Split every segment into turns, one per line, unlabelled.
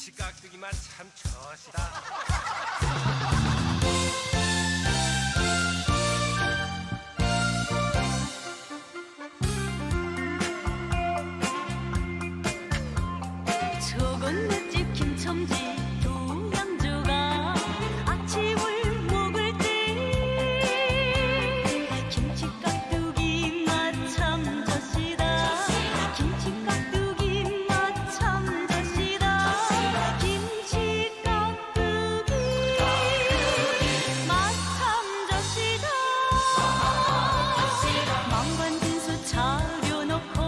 김치 깍두기만 참 좋시다.
저건 맷집 김첨지 두 양조가 아침을 먹을 때 김치 깍두기 맛 참 좋시다. 김치 깍두기 맛 참 좋시다. 김치 깍두기 맛 참 좋시다. 망관진수 차려놓고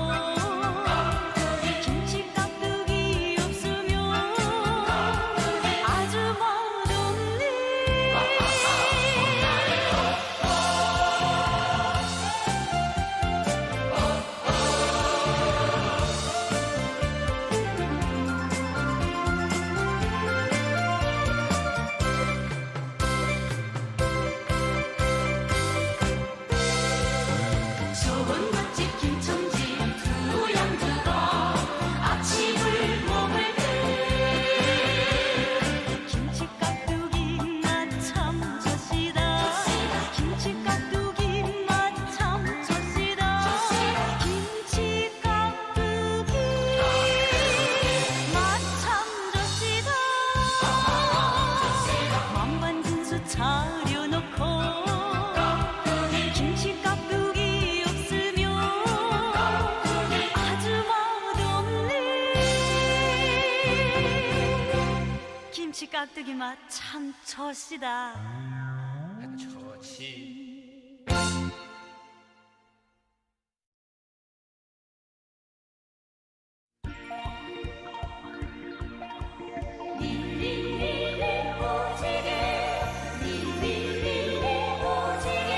김치 깍두기 없으면 아주 맛없네. 좋은 맛집 김첨지 두 양조가 아침을 먹을 때 김치 깍두기 맛 참 좋시다. 김치 깍두기 맛 참 좋시다. 김치 깍두기 맛 참 좋시다. 왕관진수 차려놓고 김치 깍두기 없으면 아주 맛없네. 김치 깍두기 맛 참 좋시다.
좋지.
릴릴릴리 오지게 릴릴릴리 오지게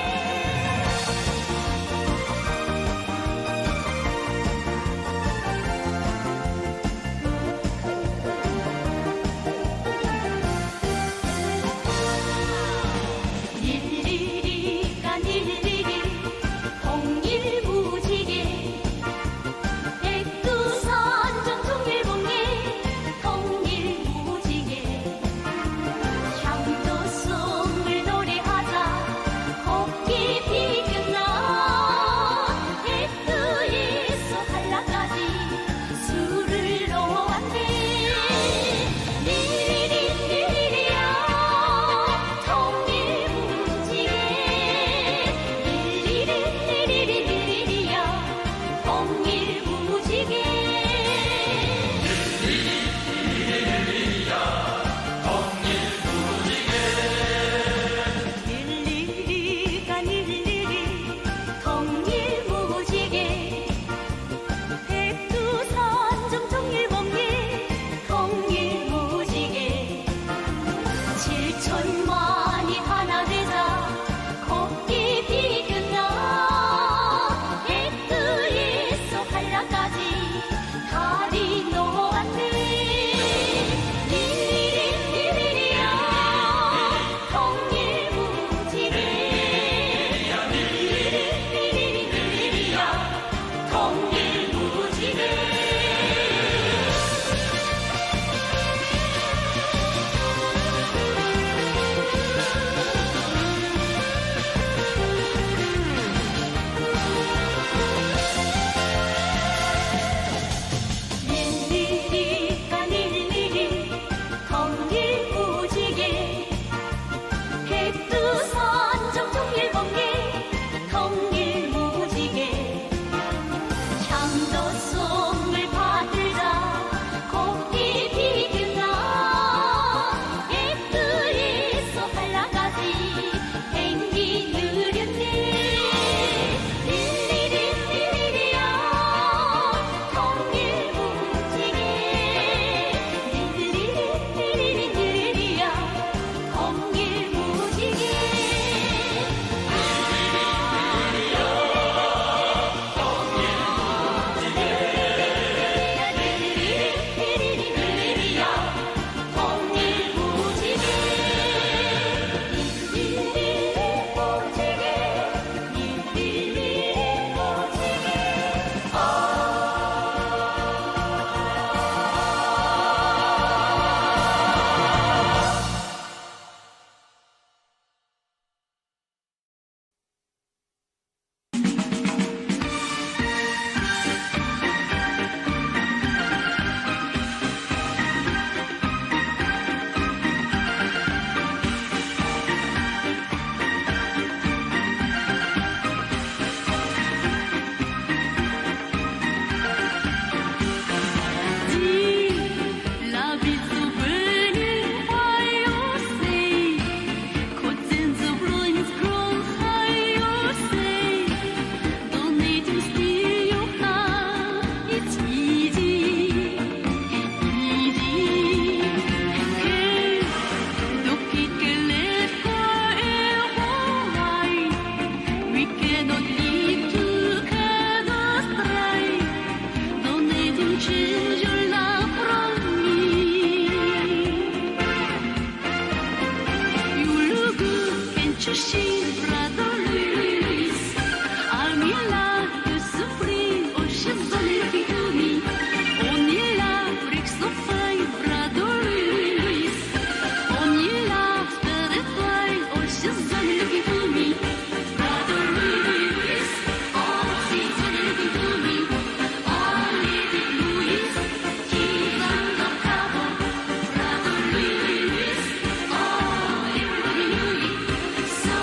주신 brother Louis. I'm in love with supreme ocean vanity to me. Only love breaks the fine, brother Louis. Only love that is fine, ocean vanity to me. Brother Louis, ocean vanity to me. Only the Louis, he's undercover. Brother Louis, oh, everybody knew it. So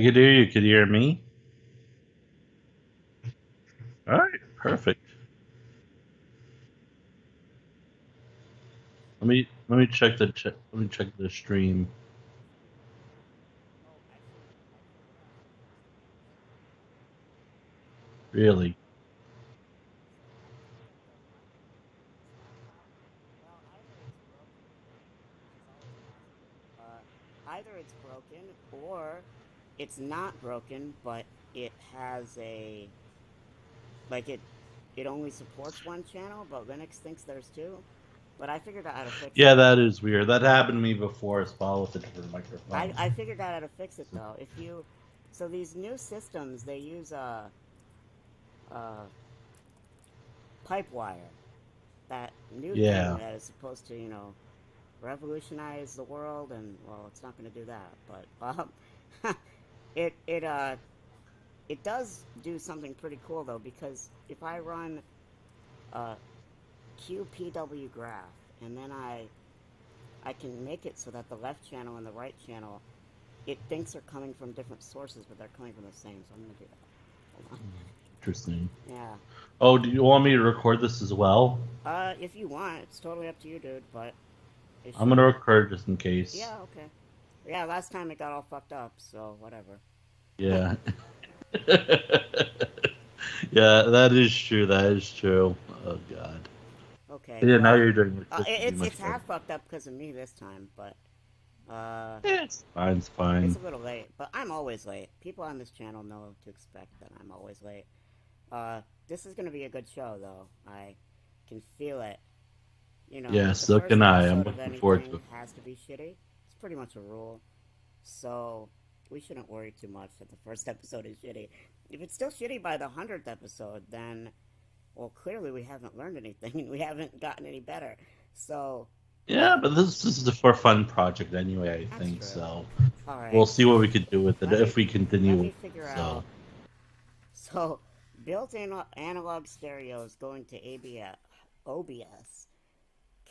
could hear you. Could you hear me? All right, perfect. Let me check the stream.
Oh, actually, I figured out how to fix it.
Really?
So check the bottom. See that top? Well, either it's broken, which is always possible. Either it's broken or it's not broken, but it has a like it only supports one channel, but Linux thinks there's two. But I figured out how to fix
Yeah,
it.
that is weird. That happened to me before as well with a different microphone.
I figured out how to fix it though. If you so these new systems they use pipe wire, that new
Yeah.
thing that is supposed to revolutionize the world, and well, it's not going to do that, but it it uh it does do something pretty cool though, because if I run QPW graph and then I can make it so that the left channel and the right channel, it thinks they're coming from different sources, but they're coming from the same. So I'm gonna do that. Hold on.
Interesting.
Yeah.
Oh, do you want me to record this as well?
If you want, it's totally up to you, dude. But
I'm gonna record just in case.
Yeah. Okay. Yeah. Last time it got all fucked up, so whatever.
Yeah. Yeah, that is true. That is true. Oh God.
Okay.
Yeah, now you're doing it.
It's half fucked up because of me this time, but
yeah, it's fine. It's fine.
it's a little late. But I'm always late. People on this channel know to expect that I'm always late. This is gonna be a good show, though. I can feel it.
Yeah,
the
so
first
can I. I'm
episode of
looking forward to
anything
it.
has to be shitty. It's pretty much a rule. So we shouldn't worry too much that the first episode is shitty. If it's still shitty by the 100th episode, then, well, clearly we haven't learned anything and we haven't gotten any better. So
Yeah, but this is a for fun project anyway. I think
true.
so.
all right,
We'll see what we could do with it if we
let
continue.
me figure
So
out. So built-in analog stereo is going to OBS.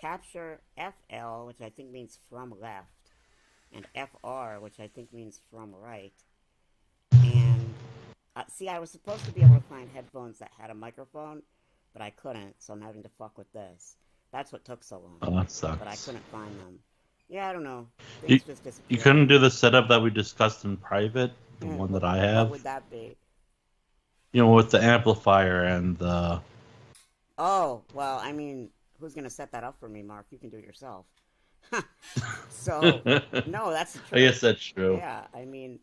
Capture FL, which I think means from left, and FR, which I think means from right. And see, I was supposed to be able to find headphones that had a microphone, but I couldn't, so I'm having to fuck with this. That's what took so long.
oh, that sucks.
But I couldn't find them. Yeah, I don't know.
You,
Things just disappeared.
you couldn't do the setup that we discussed in private, the one that I have.
What would that be?
With the amplifier and the.
Oh, well, I mean, who's going to set that up for me, Mark? You can do it yourself. So, no, that's the truth.
I guess that's true.
Yeah, I mean,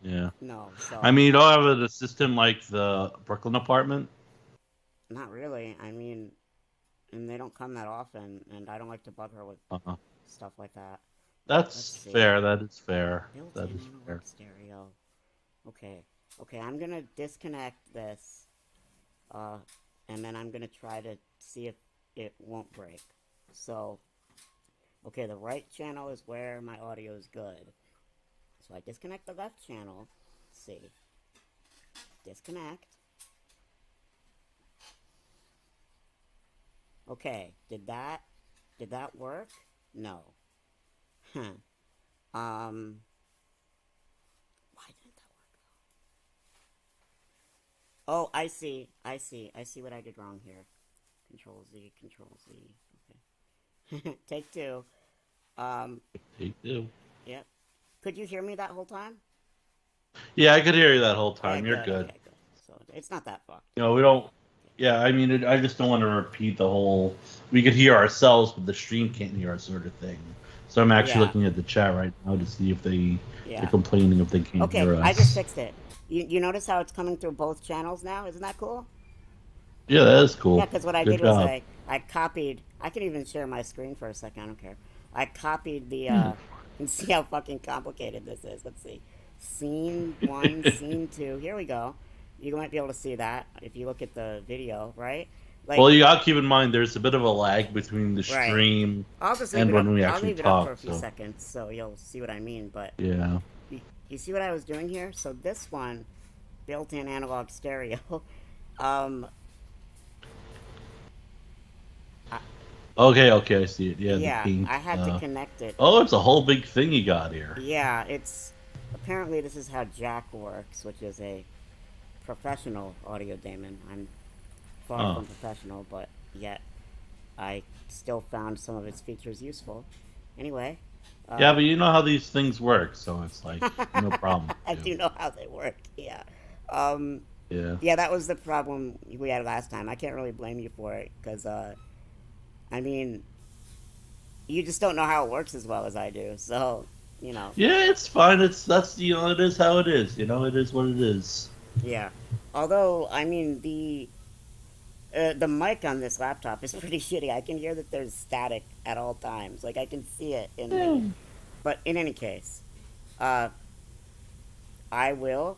Yeah.
no. So,
I mean, you don't have an assistant like the Brooklyn apartment?
not really. I mean, and they don't come that often, and I don't like to bug her with
Uh-huh.
stuff like that.
That's
Let's see.
fair. That is fair.
Built-in
That is fair.
analog stereo. Okay, I'm gonna disconnect this, and then I'm gonna try to see if it won't break. So, okay, the right channel is where my audio is good. So I disconnect the left channel. Let's see. Disconnect. Okay, did that work? No. Huh. Why didn't that work though? Oh, I see what I did wrong here. Control Z. Okay. Take two.
Take two.
Yep. Could you hear me that whole time?
Yeah, I could hear you that whole time.
Okay,
You're good.
Okay, good. So it's not that fucked.
We don't. Yeah, I mean, I just don't want to repeat the whole. We could hear ourselves, but the stream can't hear us, sort of thing. So I'm actually looking at the chat right now to see if they're complaining if they can't hear us.
Okay, I just fixed it. You notice how it's coming through both channels now? Isn't that cool?
Yeah, that is cool.
Yeah, because what I did was I copied. I can even share my screen for a second. I don't care. I copied the. And see how fucking complicated this is. Let's see. Scene 1, scene 2. Here we go. You might be able to see that if you look at the video, right? Like,
well, you gotta keep in mind there's a bit of a lag between the stream and when we actually talk.
I'll leave it up for a few seconds so you'll see what I mean. But
yeah,
you see what I was doing here? So this one, built-in analog stereo.
Okay, I see it. Yeah,
yeah,
the pink,
I had to connect it.
Oh, it's a whole big thing you got here.
Yeah, it's apparently this is how Jack works, which is a professional audio daemon. I'm far from professional, but yet I still found some of its features useful. Anyway.
Yeah, but you know how these things work, so it's like no problem.
I do know how they work. Yeah.
Yeah.
Yeah, that was the problem we had last time. I can't really blame you for it because, I mean, you just don't know how it works as well as I do. So, you know.
Yeah, it's fine. It is how it is. It is what it is.
Yeah. Although, I mean, the mic on this laptop is pretty shitty. I can hear that there's static at all times. Like I can see it but in any case, I will,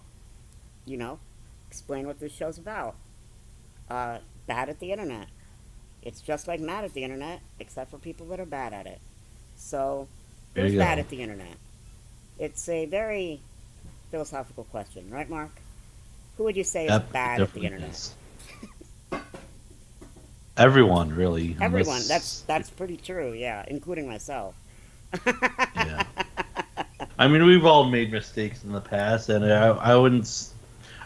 explain what this show's about. Bad at the internet. It's just like mad at the internet, except for people that are bad at it. So, who's bad at the internet? It's a very philosophical question, right, Mark? Who would you say is bad at the internet?
Everyone, really.
Everyone. That's pretty true, yeah, including myself.
Yeah. I mean, we've all made mistakes in the past, and I wouldn't.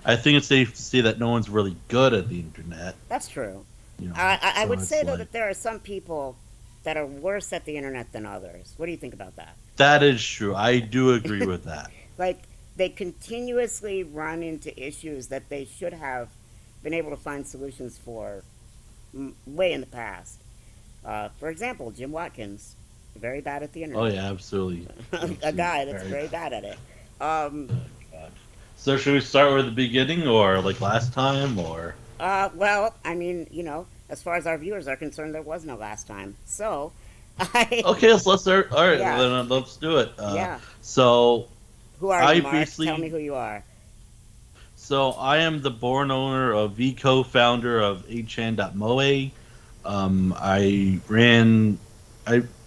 I think it's safe to say that no one's really good at the internet.
That's true. I would say, though, that there are some people that are worse at the internet than others. What do you think about that?
That is true. I do agree with that.
Like, they continuously run into issues that they should have been able to find solutions for way in the past. For example, Jim Watkins, very bad at the internet.
Oh, yeah, absolutely.
A guy that's very bad at it.
So should we start with the beginning, or like last time, or?
Well, I mean, as far as our viewers are concerned, there was no last time. So,
Okay, let's start. All right, then let's do it.
Yeah.
So,
who are you, Mark? Tell me who you are.
So, I am the born owner of the co-founder of 8chan.moe. I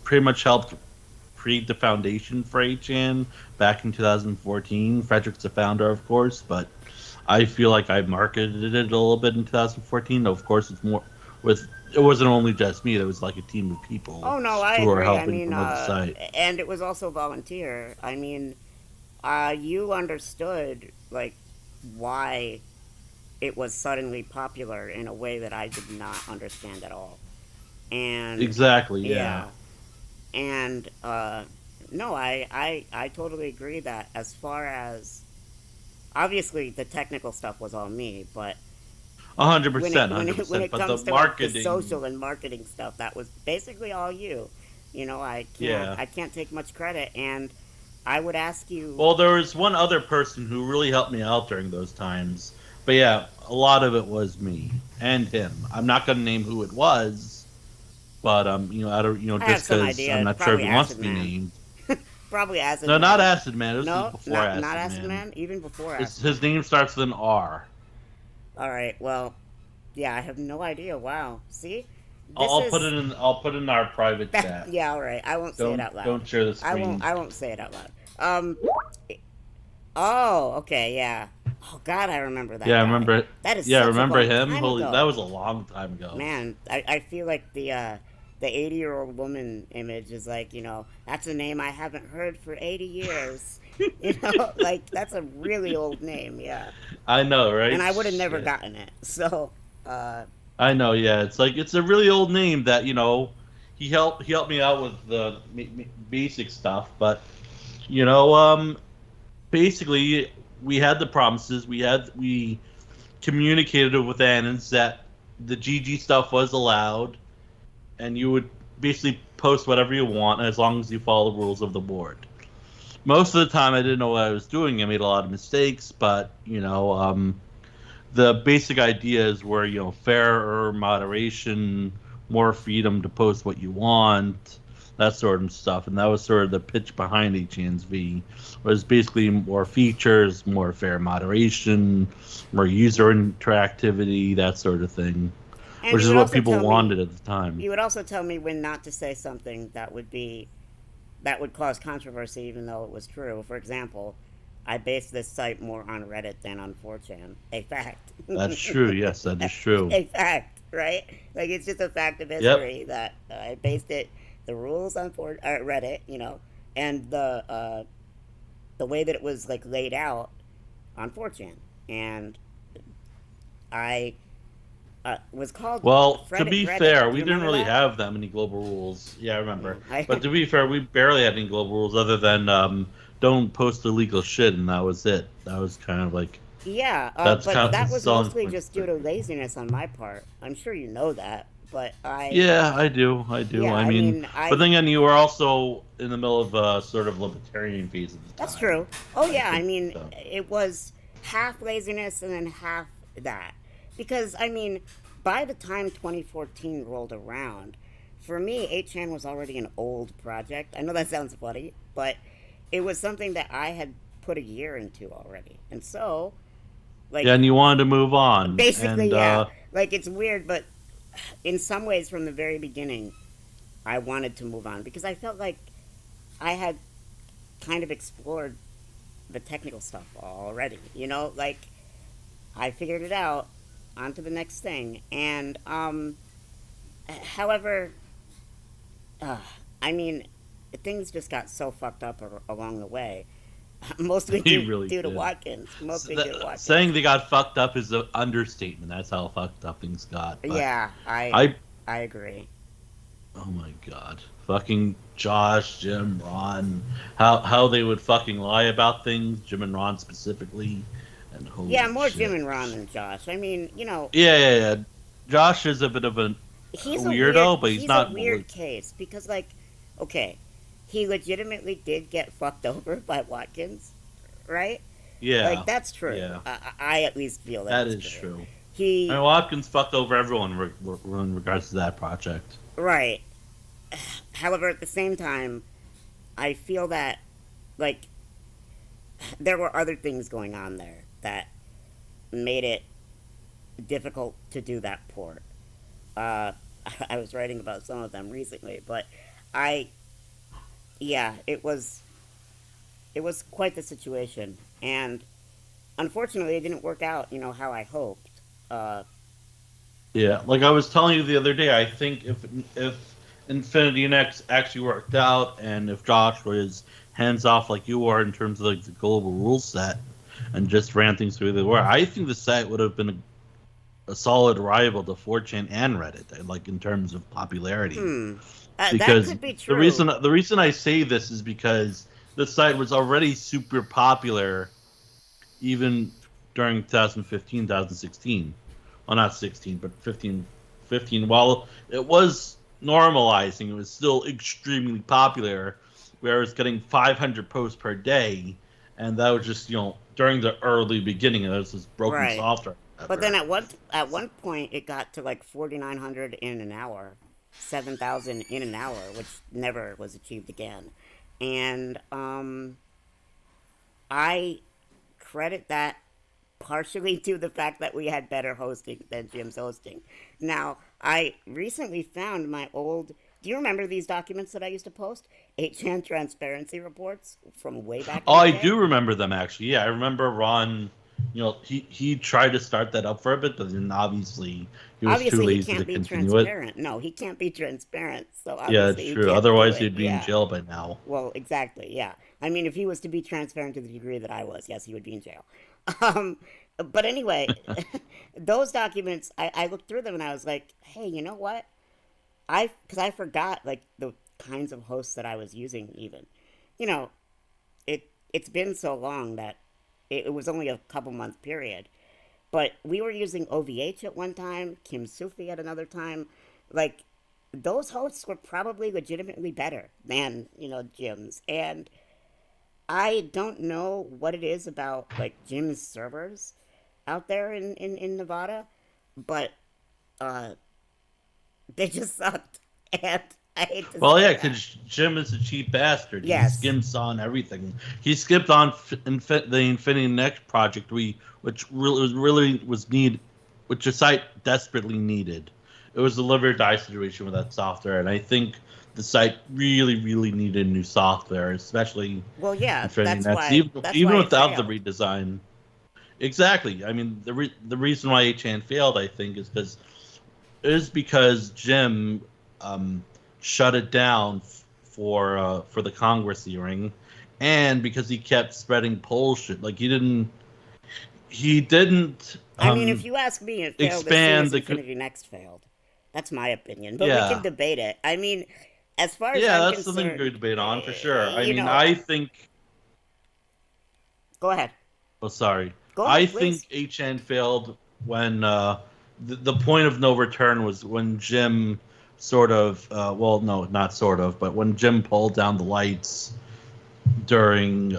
pretty much helped create the foundation for 8chan back in 2014. Frederick's the founder, of course, but I feel like I marketed it a little bit in 2014. Of course, it wasn't only just me. There was like a team of people.
Oh no, I
who
agree.
were helping promote the site.
And it was also volunteer. I mean, you understood like why it was suddenly popular in a way that I did not understand at all. And
exactly, yeah.
And no, I totally agree that as far as obviously the technical stuff was all me, but
100%.
When it
but
comes
the
to
marketing,
like, the social and marketing stuff, that was basically all you. I can't take much credit, and I would ask you.
Well, there was one other person who really helped me out during those times, but yeah, a lot of it was me and him. I'm not going to name who it was, but I don't, just because I'm not sure if he wants to be named.
Probably Acid
Man.
Man.
No, not Acid Man. This
was
before Acid Man.
Not Acid Man. Even before Acid
Man. His name starts with an R.
All right. Well, yeah, I have no idea. Wow. See,
I'll put it in our private chat.
Yeah. All right. I won't say it out loud.
Don't share the screen.
I won't say it out loud. Oh. Okay. Yeah. Oh God, I remember that.
Yeah,
guy.
I remember it.
That is.
Yeah,
such
remember
a long
him?
Time
Holy,
ago.
that was a long time ago.
Man, I feel like the 80-year-old woman image is like, that's a name I haven't heard for 80 years. Like, that's a really old name, yeah.
I know, right?
And I would have never gotten it, so...
I know, yeah. It's a really old name that, he helped me out with the basic stuff, but, basically, we had the promises, we communicated with Annans that the GG stuff was allowed, and you would basically post whatever you want as long as you follow the rules of the board. Most of the time, I didn't know what I was doing. I made a lot of mistakes, but the basic ideas were fairer moderation, more freedom to post what you want, that sort of stuff. And that was sort of the pitch behind HN's V, was basically more features, more fair moderation, more user interactivity, that sort of thing. And which is what people wanted at the time.
You would also tell me when not to say something that would cause controversy, even though it was true. For example, I based this site more on Reddit than on 4chan. A fact.
That's true. Yes, that is true.
A fact, right? Like, it's just a fact of history that I based the rules on Reddit, and the way that it was like laid out on 4chan, and I was called.
Well, to
Fredit
be
Dreadit.
fair,
Do
we
you
didn't
remember
really
that?
have that many global rules. Yeah, I remember.
Yeah,
But to be fair, we barely had any global rules other than don't post illegal shit, and that was it. That was kind of like
yeah,
that's
but
kind of the
that was
selling
mostly
point.
just due to laziness on my part. I'm sure you know that, but
Yeah, I do. I do.
yeah,
I
I
mean,
mean,
but then again, you were also in the middle of a sort of libertarian phase at the
that's
time.
true. Oh
I
yeah, I
think
mean,
so.
it was half laziness and then half that, because I mean, by the time 2014 rolled around, for me, 8chan was already an old project. I know that sounds funny, but it was something that I had put a year into already, and so
Yeah,
like
and you wanted to move on,
basically,
and
yeah. Like it's weird, but in some ways, from the very beginning, I wanted to move on because I felt like I had kind of explored the technical stuff already. You know, like I figured it out. On to the next thing, and however, uh, I mean, things just got so fucked up along the way. Mostly
he
due
really
due to
did.
Watkins. Mostly due to Watkins.
Saying they got fucked up is an understatement. That's how fucked up things got. But
Yeah,
I,
I agree.
oh my god, fucking Josh, Jim, Ron, how they would fucking lie about things, Jim and Ron specifically, and holy
Yeah, more Jim
shit.
and Ron than Josh. I mean,
Yeah. Josh is a bit of a weirdo, but he's
he's a
not.
weird case because like, okay, he legitimately did get fucked over by Watkins, right?
Yeah,
Like that's true.
yeah,
I at least feel
that
that's
is
true.
true. I
He
mean, Watkins fucked over everyone in regards to that project.
right. However, at the same time, I feel that like there were other things going on there that made it difficult to do that port. Uh, I was writing about some of them recently, but I yeah, it was quite the situation, and unfortunately, it didn't work out. How I hoped. Uh,
Yeah, like I was telling you the other day, I think if Infinity Next actually worked out, and if Josh was hands off like you are in terms of like the global rule set, and just ran things through the were, I think the site would have been a solid rival to 4chan and Reddit, like in terms of popularity.
hmm, that
Because
could be
the
true.
reason I say this is because the site was already super popular even during 2015, 2016. Well, not 16, but 15. 15. While it was normalizing, it was still extremely popular, where it was getting 500 posts per day, and that was just during the early beginning. It was just broken
Right.
software.
But then at one point it got to like 4,900 in an hour, 7,000 in an hour, which never was achieved again. And I credit that partially to the fact that we had better hosting than Jim's hosting. Now, I recently found my old. Do you remember these documents that I used to post? 8chan transparency reports from way back
Oh,
in the
I
day?
do remember them actually. Yeah, I remember Ron. He tried to start that up for a bit, but then obviously he was too
Obviously, he
lazy to
can't be
continue it.
transparent. No, he can't be transparent. So
Yeah, it's
obviously, he
true.
can't do
Otherwise,
it.
he'd be in
Yeah.
jail by now.
Well, exactly. Yeah. I mean, if he was to be transparent to the degree that I was, yes, he would be in jail. Um, but anyway, those documents, I looked through them and I was like, hey, you know what? Because I forgot like the kinds of hosts that I was using. Even, you know, it's been so long that it was only a couple month period. But we were using OVH at one time, Kim Sufi at another time. Like those hosts were probably legitimately better than Jim's, and I don't know what it is about like Jim's servers out there in Nevada, but uh, they just sucked, and I hate to
Well,
say
yeah,
that.
because Jim is a cheap bastard. He
Yes,
skims on everything. He skipped on the Infinity Next project, which the site desperately needed. It was a live or die situation with that software, and I think the site really, really needed new software, especially
well, yeah,
Infinity
that's
Next,
why
even
that's
even
why it
without the
failed.
redesign. Exactly. I mean, the reason why HN failed, I think, is because Jim shut it down for the Congress hearing, and because he kept spreading bullshit. Like he didn't.
I mean, if you ask me, it failed as soon as Infinity Next failed. That's my opinion, but we can debate it. I mean, as far as I'm
that's something we could debate on for sure.
I
think.
Go ahead.
Oh, sorry.
Go ahead,
I
please.
think HN failed when the point of no return was when Jim sort of, well, no, not sort of, but when Jim pulled down the lights during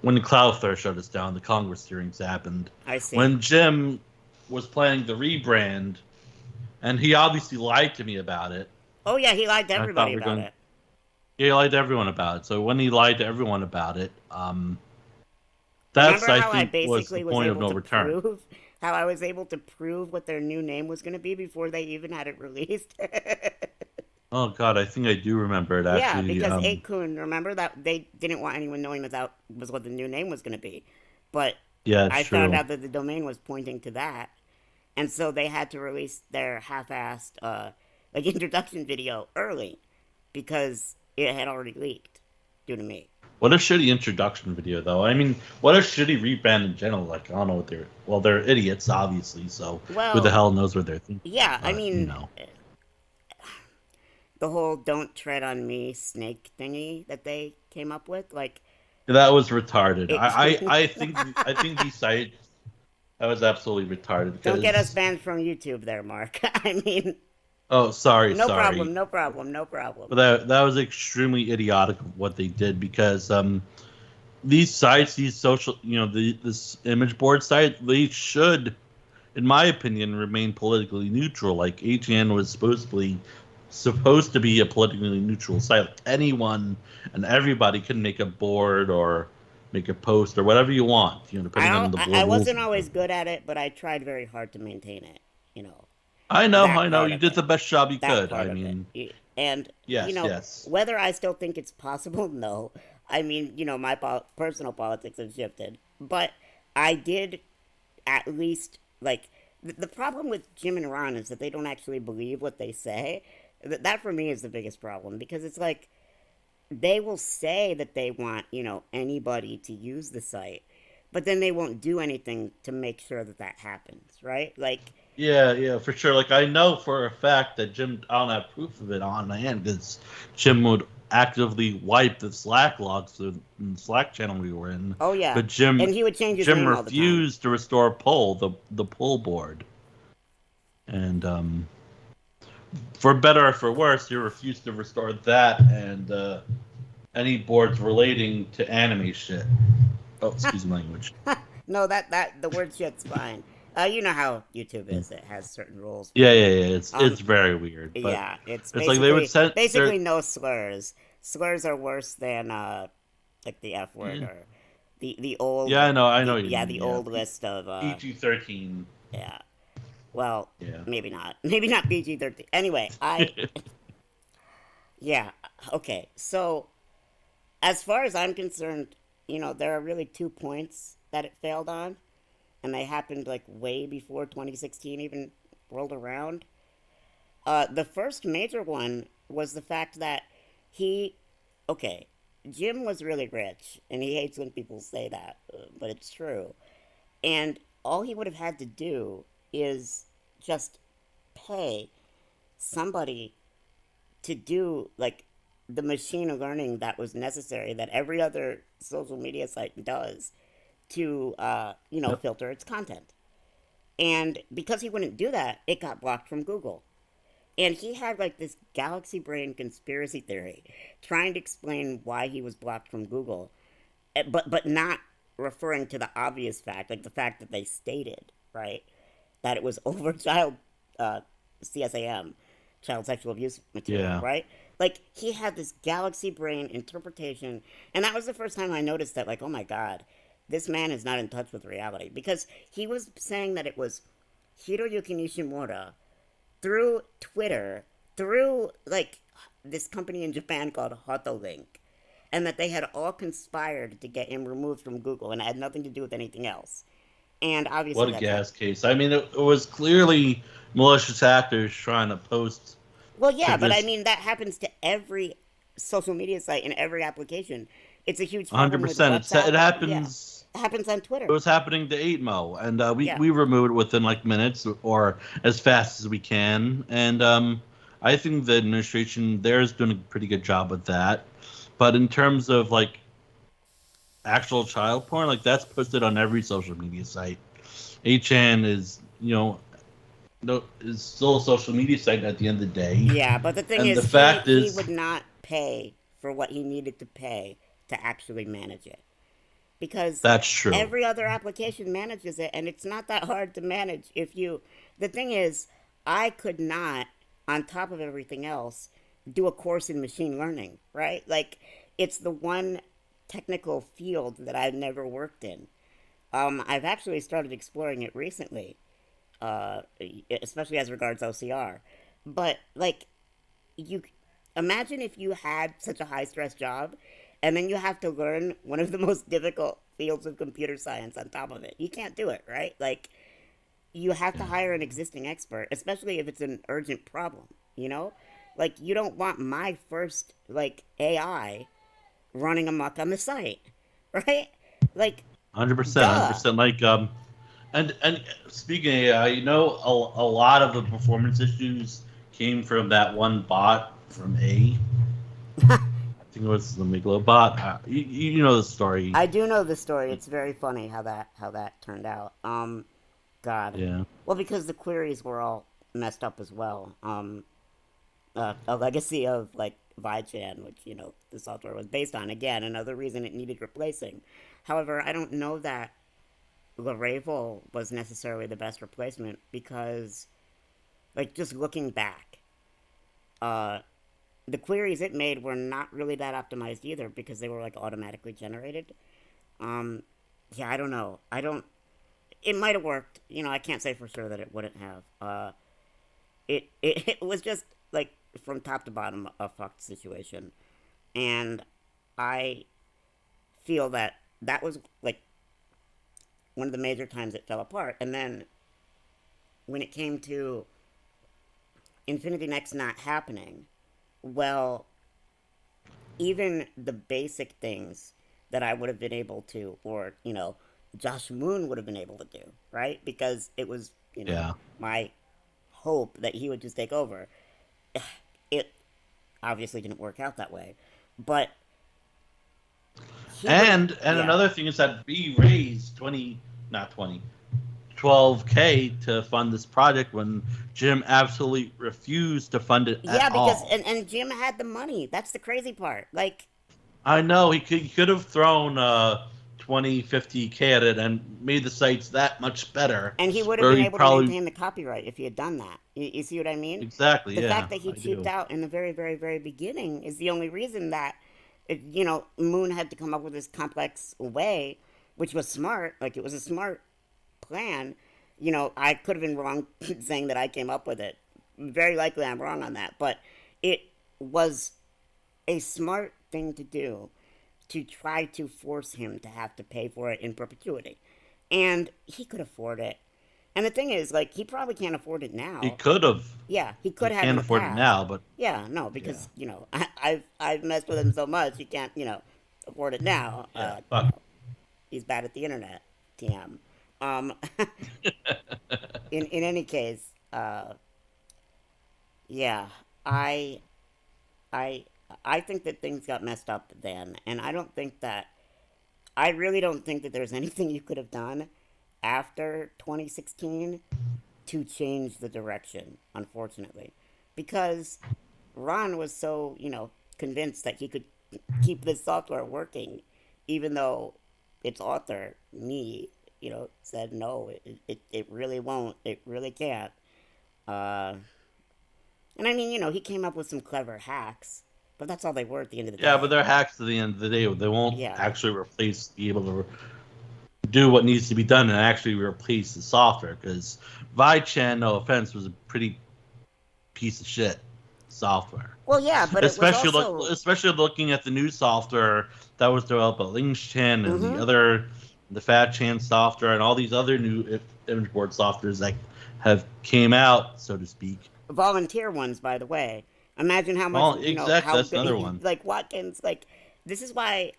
when Cloudflare shut us down, the Congress hearings happened.
I see.
When Jim was planning the rebrand, and he obviously lied to me about it.
Oh yeah, he lied to everybody about it.
Yeah, he lied to everyone about it. So when he lied to everyone about it, that's I think was the point of no return.
How I was able to prove what their new name was going to be before they even had it released.
Oh God, I think I do remember it actually.
Yeah, because 8kun, remember that they didn't want anyone knowing that was what the new name was going to be, but I found out that the domain was pointing to that, and so they had to release their half-assed introduction video early because it had already leaked due to me.
What a shitty introduction video, though. I mean, what a shitty rebrand in general. Like, I don't know what they're idiots, obviously. So who the hell knows what they're thinking?
Yeah, I mean, the whole "don't tread on me" snake thingy that they came up with, like
that was retarded. I think these sites that was absolutely retarded. Because...
Don't get us banned from YouTube, there, Mark. I mean.
Oh, sorry.
No problem.
But that was extremely idiotic of what they did because these sites, these social, this image board site, they should, in my opinion, remain politically neutral. Like AGN was supposed to be a politically neutral site. Like anyone and everybody can make a board or make a post or whatever you want. Depending on the board.
I wasn't always good at it, but I tried very hard to maintain it.
I know. You did the best job you could. I mean,
and
yes.
Whether I still think it's possible, no. I mean, my personal politics have shifted, but I did at least the problem with Jim and Ron is that they don't actually believe what they say. That for me is the biggest problem because it's like they will say that they want anybody to use the site, but then they won't do anything to make sure that happens, right? Like.
Yeah, for sure. Like, I know for a fact that Jim, I don't have proof of it on hand, because Jim would actively wipe the Slack logs in the Slack channel we were in.
Oh, yeah.
But Jim,
and he would change his name all the time.
refused to restore the pull board. And, for better or for worse, he refused to restore that and any boards relating to anime shit. Oh, excuse my language.
No, the word shit's fine. You know how YouTube is; it has certain rules.
Yeah. It's very weird. But
yeah, it's
like they would
basically no slurs. Slurs are worse than the F word or the old.
Yeah, I know.
The old list of
PG-13.
Yeah. Well, maybe not. Maybe not PG-13. Anyway, yeah. Okay. So, as far as I'm concerned, there are really 2 points that it failed on. And they happened way before 2016 even rolled around. The first major one was the fact that Jim was really rich, and he hates when people say that, but it's true. And all he would have had to do is just pay somebody to do the machine learning that was necessary that every other social media site does to, filter its content. And because he wouldn't do that, it got blocked from Google. And he had this galaxy brain conspiracy theory trying to explain why he was blocked from Google, but not referring to the obvious fact, the fact that they stated, right, that it was over child CSAM, child sexual abuse material, right? He had this galaxy brain interpretation, and that was the first time I noticed that, oh my God, this man is not in touch with reality, because he was saying that it was Hiroyuki Nishimura through Twitter, through this company in Japan called Hotolink, and that they had all conspired to get him removed from Google, and it had nothing to do with anything else. And obviously,
what a gas case! I mean, it was clearly malicious actors trying to post.
Well, yeah, but I mean that happens to every social media site in every application. It's a huge problem with
100%.
WhatsApp.
It
Yeah,
happens.
it happens on
It
Twitter.
was happening to 8Mo, and
Yeah,
we removed it within like minutes or as fast as we can. And I think the administration there is doing a pretty good job with that. But in terms of like actual child porn, like that's posted on every social media site. 8chan is, no, is still a social media site at the end of the day.
yeah. But the thing
And
is,
the fact
he
is,
would not pay for what he needed to pay to actually manage it, because
that's true.
every other application manages it, and it's not that hard to manage. If you, the thing is, I could not, on top of everything else, do a course in machine learning, right? Like, it's the one technical field that I've never worked in. I've actually started exploring it recently, uh, especially as regards OCR. But like, you imagine if you had such a high stress job, and then you have to learn one of the most difficult fields of computer science on top of it. You can't do it, right? Like, you have to hire an existing expert, especially if it's an urgent problem. You know, like you don't want my first like AI running amok on the site, right? Like,
100%,
duh.
100%. Like, and speaking of AI, a lot of the performance issues came from that one bot from I think it was the Miglo bot. You know the story.
I do know the story. It's very funny how that turned out. God.
Yeah.
Well, because the queries were all messed up as well. A legacy of like Vichan, which the software was based on. Again, another reason it needed replacing. However, I don't know that Laravel was necessarily the best replacement because, like, just looking back, uh, the queries it made were not really that optimized either because they were like automatically generated. Um, yeah, I don't know. I don't. It might have worked. I can't say for sure that it wouldn't have. It was just like from top to bottom a fucked situation, and I feel that was like one of the major times it fell apart. And then when it came to Infinity Next not happening, well, even the basic things that I would have been able to, or Josh Moon would have been able to do, right? Because it was
Yeah.
my hope that he would just take over. It obviously didn't work out that way, but
And
yeah.
another thing is that we raised 12K to fund this project when Jim absolutely refused to fund it
Yeah,
at
because
all.
and Jim had the money. That's the crazy part. Like,
I know he could have thrown 50K at it and made the sites that much better.
and he would have
Or
been
he
able to
probably
maintain the copyright if he had done that. You see what I mean?
exactly,
The
yeah,
fact that he
I
cheaped
do.
out in the very, very, very beginning is the only reason that Moon had to come up with this complex way, which was smart. Like, it was a smart plan. I could have been wrong saying that I came up with it. Very likely I'm wrong on that, but it was a smart thing to do to try to force him to have to pay for it in perpetuity. And he could afford it. And the thing is, like, he probably can't afford it
He
now.
could have.
Yeah, he
He
could have in
can't
the
afford it
past.
now, but
Yeah, no,
yeah,
because I've messed with him so much he can't afford it now.
yeah. Fuck.
He's bad at the internet. TM. Um, in any case, yeah, I I I think that things got messed up then, and I really don't think that there's anything you could have done after 2016 to change the direction, unfortunately, because Ron was so convinced that he could keep this software working, even though its author, me, said no, it really won't, it really can't. Uh, and I mean, he came up with some clever hacks, but that's all they were at the end of the
Yeah, but
day.
they're hacks at the end of the day. They won't
Yeah.
actually be able to do what needs to be done and actually replace the software. Because Vichan, no offense, was a pretty piece of shit software.
Well, yeah, but it was also.
Especially looking at the new software that was developed by Lingchan and
Mm-hmm.
the FatChan software and all these other new image board softwares that have came out, so to speak.
Volunteer ones, by the way. Imagine how much,
Well,
you know,
exactly.
how
That's
good
another one.
like Watkins, like this is why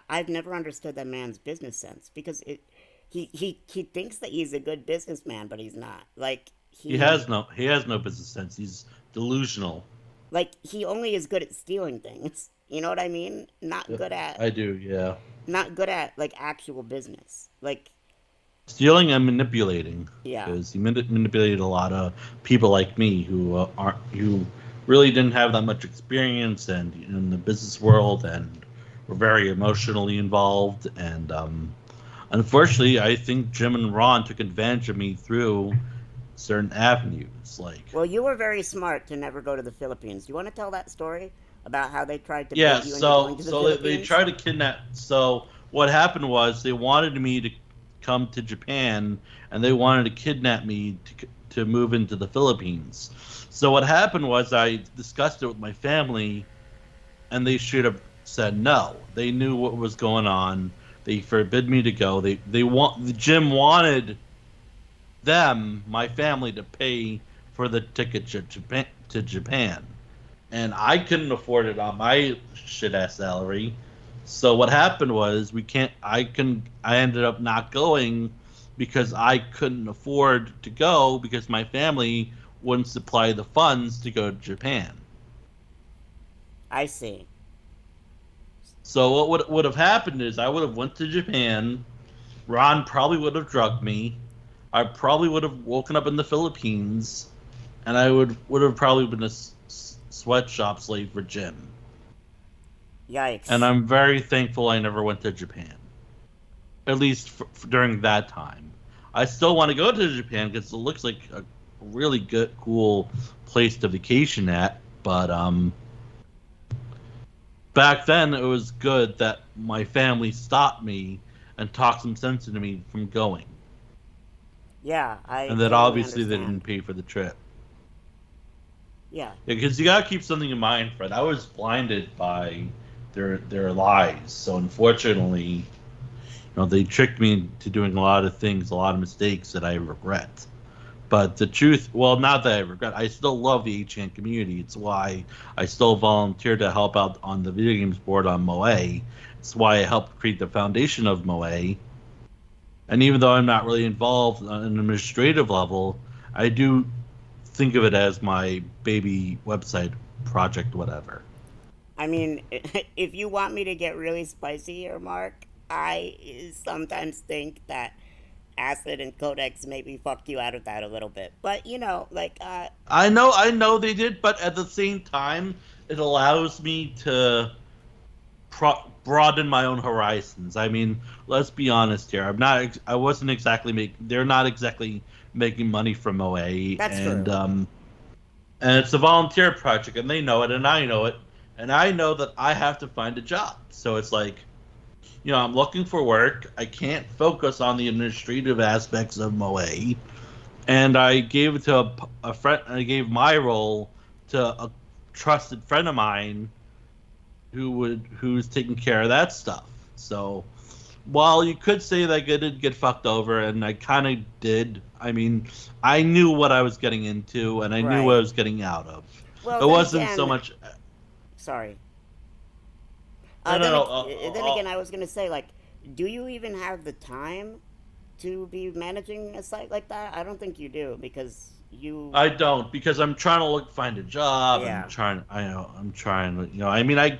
I've never understood that man's business sense because he thinks that he's a good businessman, but he's not.
He has no business sense. He's delusional.
He only is good at stealing things. You know what I mean? Not good at
I do, yeah.
like actual business. Like
Stealing and manipulating,
yeah.
because he manipulated a lot of people like me who really didn't have that much experience and in the business world and were very emotionally involved. And unfortunately, I think Jim and Ron took advantage of me through certain avenues. Like,
Well, you were very smart to never go to the Philippines. Do you want to tell that story about how they tried to
yeah,
bait you into going to the Philippines?
they tried to kidnap. So what happened was they wanted me to come to Japan, and they wanted to kidnap me to move into the Philippines. So what happened was I discussed it with my family, and they should have said no. They knew what was going on. They forbid me to go. Jim wanted my family, to pay for the ticket to Japan, and I couldn't afford it on my shit ass salary. So what happened was I ended up not going because I couldn't afford to go because my family wouldn't supply the funds to go to Japan.
I see.
So what would have happened is I would have went to Japan. Ron probably would have drugged me. I probably would have woken up in the Philippines, and I would have probably been a sweatshop slave for Jim.
Yikes.
And I'm very thankful I never went to Japan. At least during that time. I still want to go to Japan because it looks like a really good, cool place to vacation at. But back then, it was good that my family stopped me and talked some sense into me from going.
Yeah,
and that
totally
obviously
understand.
they didn't pay for the trip.
Yeah.
Because you gotta keep something in mind, Fred. I was blinded by their lies. So unfortunately, they tricked me into doing a lot of things, a lot of mistakes that I regret. But the truth, well, not that I regret. I still love the HN community. It's why I still volunteer to help out on the video games board on Moe. It's why I helped create the foundation of Moe. And even though I'm not really involved on an administrative level, I do think of it as my baby website project, whatever.
I mean, if you want me to get really spicy here, Mark, I sometimes think that Acid and Codex maybe fucked you out of that a little bit. But,
I know they did, but at the same time, it allows me to broaden my own horizons. I mean, let's be honest here. I wasn't exactly they're not exactly making money from OA.
That's true.
And it's a volunteer project, and they know it, and I know it. And I know that I have to find a job. So it's like, I'm looking for work. I can't focus on the administrative aspects of Moe. And I gave it to a friend. I gave my role to a trusted friend of mine who's taking care of that stuff. So while you could say that I did get fucked over, and I kind of did, I mean, I knew what I was getting into, and I knew what I was getting out of.
Well,
it wasn't so much...
Sorry.
Then
again, I was going to say, do you even have the time to be managing a site like that? I don't think you do, because I
don't, because I'm trying to find a job.
Yeah.
I'm trying, I mean, I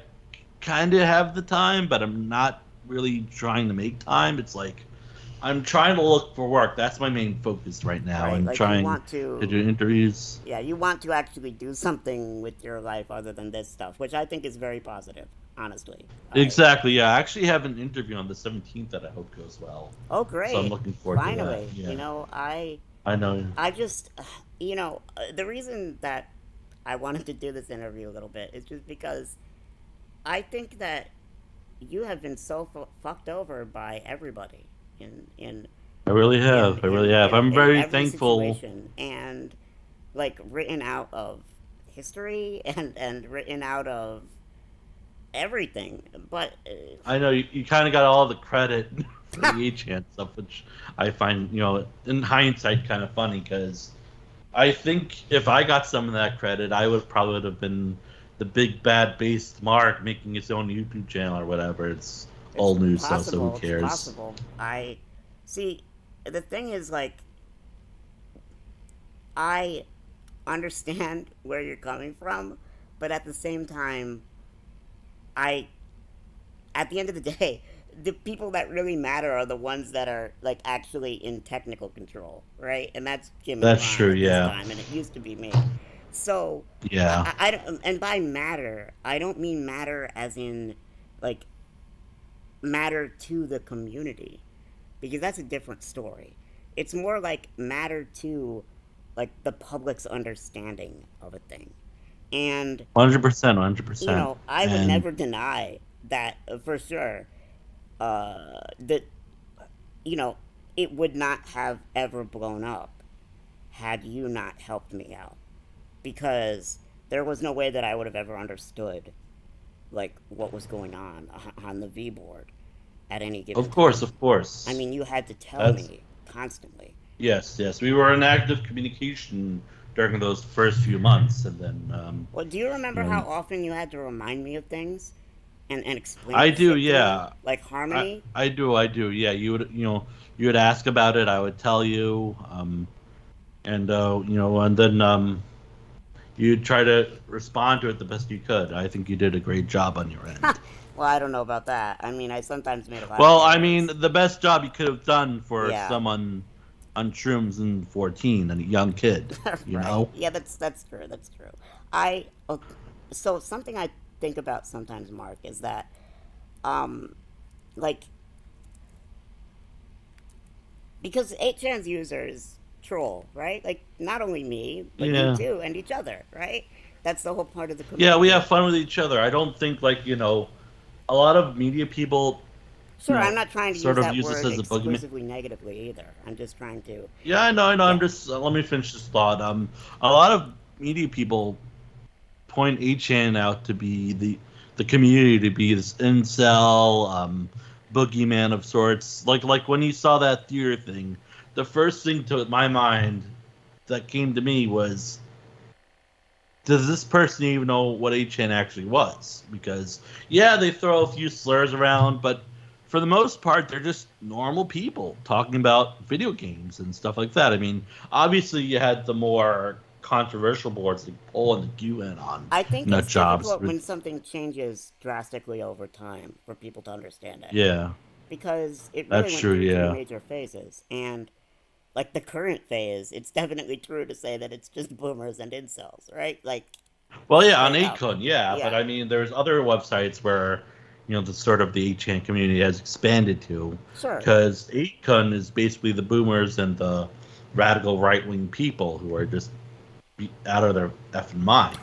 kind of have the time, but I'm not really trying to make time. It's like, I'm trying to look for work. That's my main focus right now.
Right,
I'm trying to do interviews.
Yeah, you want to actually do something with your life other than this stuff, which I think is very positive, honestly.
Exactly, yeah. I actually have an interview on the 17th that I hope goes well.
Oh, great.
So I'm looking forward
Finally,
to that. Yeah.
I
know.
I just, the reason that I wanted to do this interview a little bit is just because I think that you have been so fucked over by everybody.
I really have. I'm very thankful.
And written out of history and written out of everything. But
I know you kind of got all the credit for the HN stuff, which I find, in hindsight, kind of funny, because I think if I got some of that credit, I would have been the big bad based Mark making his own YouTube channel or whatever. It's old news, so who cares?
It's possible. I see. The thing is, like, I understand where you're coming from, but at the same time, at the end of the day, the people that really matter are the ones that are like actually in technical control, right? And that's Jim.
That's true,
at
yeah.
this time, and it used to be me. So
yeah,
I don't, and by matter, I don't mean matter as in like matter to the community, because that's a different story. It's more like matter to like the public's understanding of a thing. And
100%.
you know, I would never deny that for sure. That you know, it would not have ever blown up had you not helped me out, because there was no way that I would have ever understood like what was going on the V board at any given time.
Of course.
I mean, you had to tell me constantly.
Yes. We were in active communication during those first few months, and then.
Well, do you remember how often you had to remind me of things, and explain?
I do, yeah.
Like Harmony.
I do, yeah. You would ask about it. I would tell you, and then you'd try to respond to it the best you could. I think you did a great job on your end.
Well, I don't know about that. I mean, I sometimes made a lot.
Well,
of
I mean, the best job you could have done for someone on shrooms and 14 and a young kid, you know?
Yeah, that's true. That's true. So something I think about sometimes, Mark, is that, like, because 8chan's users troll, right? Like, not only me, but you too, and each other, right? That's the whole part of the community.
Yeah, we have fun with each other. I don't think, like, you know, a lot of media people.
Sure, I'm not trying to use that word exclusively negatively either. I'm just trying to.
Yeah, I know. I'm just. Let me finish this thought. A lot of media people point 8chan out to be the community to be this incel, boogeyman of sorts. Like when you saw that theater thing, the first thing to my mind that came to me was, does this person even know what 8chan actually was? Because they throw a few slurs around, but for the most part, they're just normal people talking about video games and stuff like that. I mean, obviously, you had the more controversial boards like Poll and the QAnon.
I think it's difficult when something changes drastically over time for people to understand it.
Yeah.
Because it really went through two major phases. And, like, the current phase, it's definitely true to say that it's just boomers and incels, right? Like.
Well, yeah, on 8chan, but I mean, there's other websites where, you know, the sort of the 8chan community has expanded to.
Sure.
Because 8chan is basically the boomers and the radical right-wing people who are just out of their effing mind.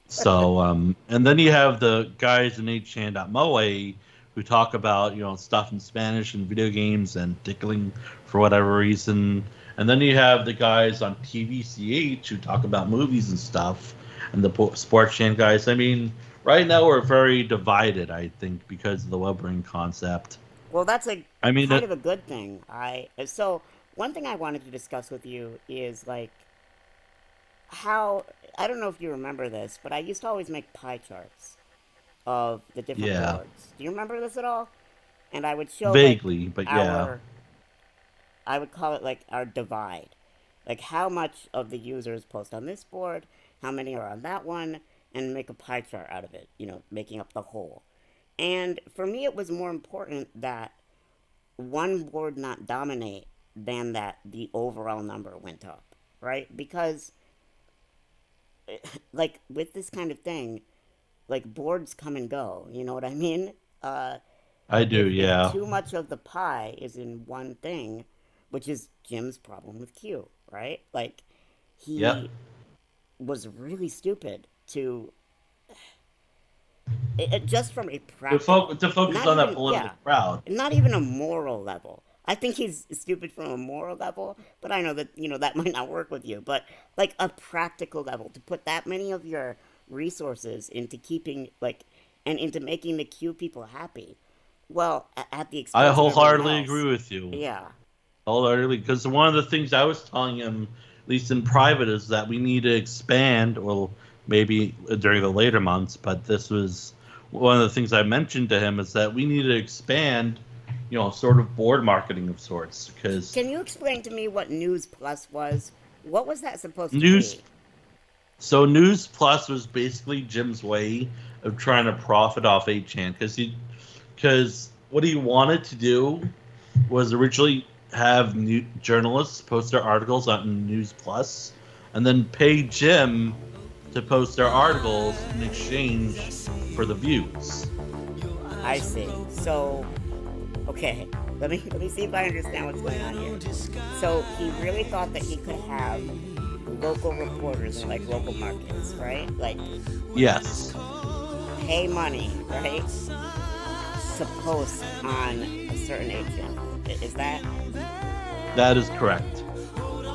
So, and then you have the guys in 8chan.moe who talk about, you know, stuff in Spanish and video games and tickling for whatever reason. And then you have the guys on TVCH who talk about movies and stuff, and the sports chan guys. I mean, right now we're very divided, I think, because of the Webring concept.
Well, that's kind of a good thing. So one thing I wanted to discuss with you is, like, how, I don't know if you remember this, but I used to always make pie charts of the different boards. Do you remember this at all? And I would show
vaguely,
like,
but
I would call it like our divide. Like how much of the users post on this board, how many are on that one, and make a pie chart out of it, you know, making up the whole. And for me, it was more important that one board not dominate than that the overall number went up, right? Because, like, with this kind of thing, like, boards come and go, you know what I mean?
I do,
if too much of the pie is in one thing, which is Jim's problem with Q, right? Like, he was really stupid to... just from a practical...
To focus on that political crowd.
Not even a moral level. I think he's stupid from a moral level, but I know that, you know, that might not work with you. But, like, a practical level, to put that many of your resources into keeping, like, and into making the Q people happy, well, at the expense
I
of
wholeheartedly
else,
agree with you.
Yeah.
Wholeheartedly, because one of the things I was telling him, at least in private, is that we need to expand or maybe during the later months. But this was one of the things I mentioned to him is that we need to expand, sort of board marketing of sorts. Because
Can you explain to me what News Plus was? What was that supposed to
News
be?
So News Plus was basically Jim's way of trying to profit off 8chan because what he wanted to do was originally have journalists post their articles on News Plus and then pay Jim to post their articles in exchange for the views.
I see. So, okay, let me see if I understand what's going on here. So he really thought that he could have local reporters in like local markets, right? Like,
yes,
pay money, right, to post on a certain agent. Is that?
That is correct.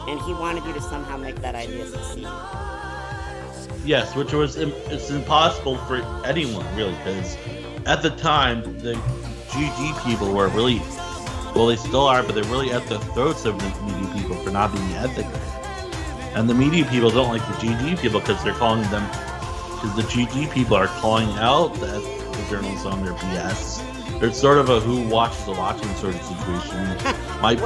And he wanted you to somehow make that idea succeed.
Yes, which was it's impossible for anyone really, because at the time the GG people were really, well, they still are, but they're really at the throats of the media people for not being ethical. And the media people don't like the GG people because they're calling them, because the GG people are calling out the journalists on their BS. It's sort of a who watches the watching sort of situation. My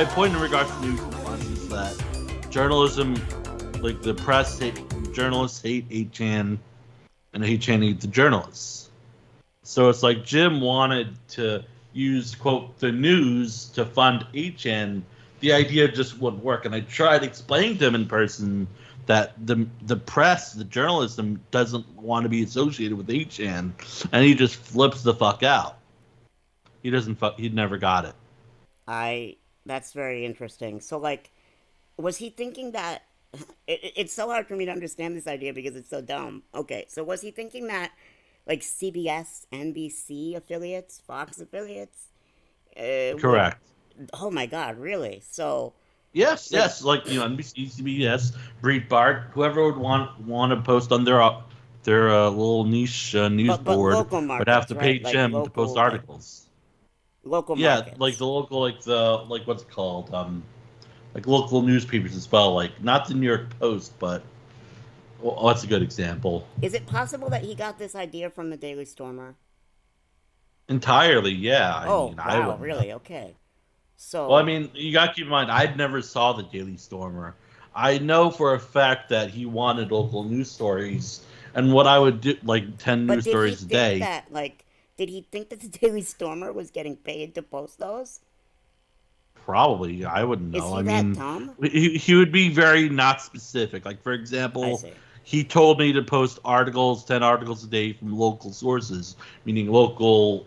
point in regards to News Plus is that journalism, like the press, journalists hate 8chan, and 8chan hate the journalists. So it's like Jim wanted to use, quote, the news to fund 8chan. The idea just wouldn't work. And I tried explaining to him in person that the press, the journalism, doesn't want to be associated with 8chan, and he just flips the fuck out. He never got it.
That's very interesting. So, like, was he thinking that, it's so hard for me to understand this idea because it's so dumb. Okay, so was he thinking that, like, CBS, NBC affiliates, Fox affiliates?
Correct.
Oh my god, really? So...
Yes, like NBC, CBS, Breitbart, whoever would want to post on their little niche news board would have to pay Jim to post articles.
Local markets.
Like the local, like what's it called, like local newspapers as well, like not the New York Post, but that's a good example.
Is it possible that he got this idea from the Daily Stormer?
Entirely, yeah.
Wow, really? Okay. So,
well, I mean, you got to keep in mind, I never saw the Daily Stormer. I know for a fact that he wanted local news stories, and what I would do, like 10 news stories a day.
Did he think that the Daily Stormer was getting paid to post those?
Probably, I wouldn't know.
Is he that dumb?
He would be very not specific. Like, for example, he told me to post 10 articles a day from local sources, meaning local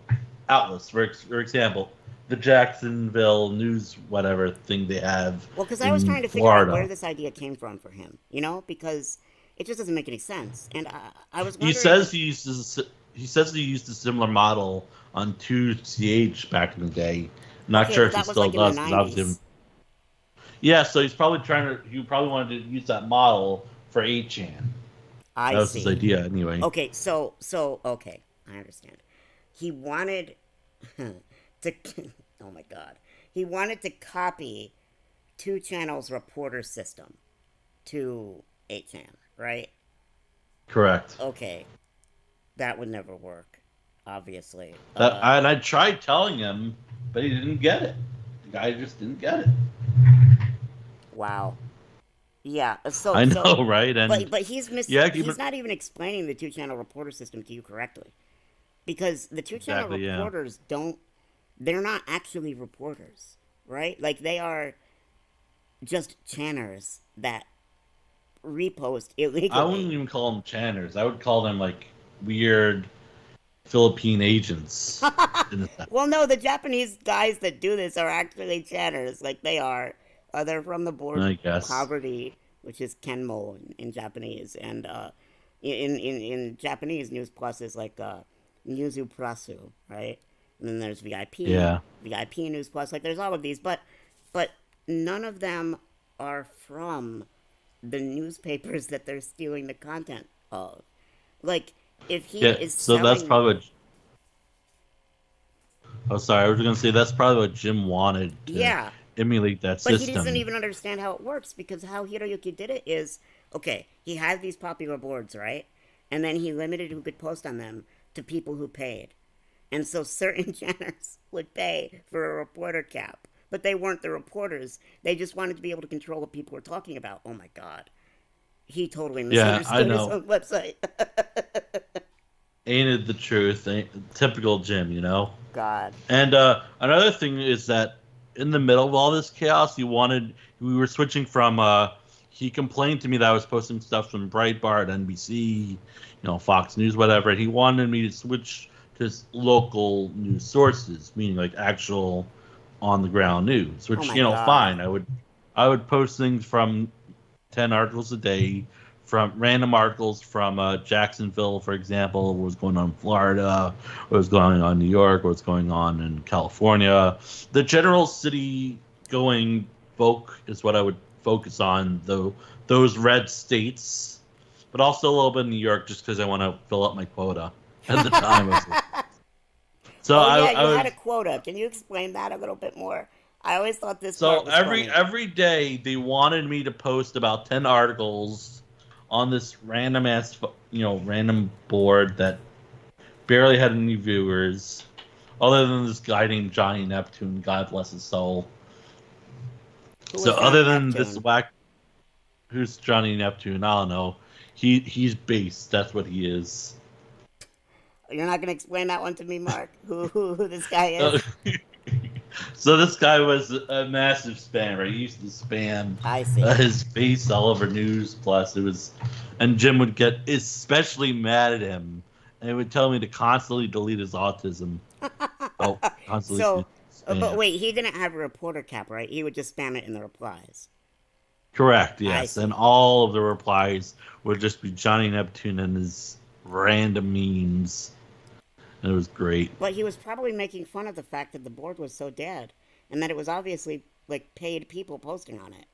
outlets. For example, the Jacksonville News, whatever thing they have.
Well, because I was trying to figure out where this idea came from for him, because it just doesn't make any sense. And I was wondering...
He says he used a similar model on 2CH back in the day. Not sure if he still does. Yeah, so he probably wanted to use that model for 8chan. That was his idea, anyway.
Okay, so okay, I understand. He wanted to, oh my god, he wanted to copy 2Channel's reporter system to 8chan, right?
Correct.
Okay, that would never work, obviously.
And I tried telling him, but he didn't get it. The guy just didn't get it.
Wow. Yeah, so
I know, right? And
but he's he's not even explaining the 2Channel reporter system to you correctly, because the 2Channel reporters they're not actually reporters, right? Like, they are just channers that repost illegally.
I wouldn't even call them channers. I would call them like weird Philippine agents.
Well, no, the Japanese guys that do this are actually channers. Like, they are. They're from the board poverty, which is Kenmo in Japanese, and in Japanese, News Plus is like Newsu Prasu, right? And then there's VIP, VIP News Plus. Like, there's all of these, but none of them are from the newspapers that they're stealing the content of. Like, if he is selling...
that's probably what... Oh, sorry, I was going to say that's probably what Jim wanted to emulate that system.
But he doesn't even understand how it works, because how Hiroyuki did it is, okay, he had these popular boards, right? And then he limited who could post on them to people who paid. And so certain channels would pay for a reporter cap. But they weren't the reporters. They just wanted to be able to control what people were talking about. Oh my God. He totally misunderstood his own website.
Ain't it the truth? Typical Jim, you know?
God.
And another thing is that in the middle of all this chaos, we were switching from, he complained to me that I was posting stuff from Breitbart, NBC, Fox News, whatever. He wanted me to switch to local news sources, meaning like actual on the ground news, which,
God.
fine. I would post things from 10 articles a day, from random articles from Jacksonville, for example, what was going on in Florida, what was going on in New York, what's going on in California. The general city-going folk is what I would focus on, though those red states, but also a little bit in New York, just because I want to fill up my quota at the time.
So you had a quota. Can you explain that a little bit more? I always thought this.
So
part was funny.
every day they wanted me to post about 10 articles on this random board that barely had any viewers, other than this guy named Johnny Neptune, God bless his soul. So other than this who's Johnny Neptune? I don't know. He's based. That's what he is.
You're not gonna explain that one to me, Mark? Who this guy is?
So this guy was a massive spammer. He used to spam his face all over News Plus. And Jim would get especially mad at him, and he would tell me to constantly delete his autism. Constantly.
But wait, he didn't have a reporter cap, right? He would just spam it in the replies.
Correct. Yes, and all of the replies would just be Johnny Neptune and his random memes. It was great.
But he was probably making fun of the fact that the board was so dead, and that it was obviously like paid people posting on it.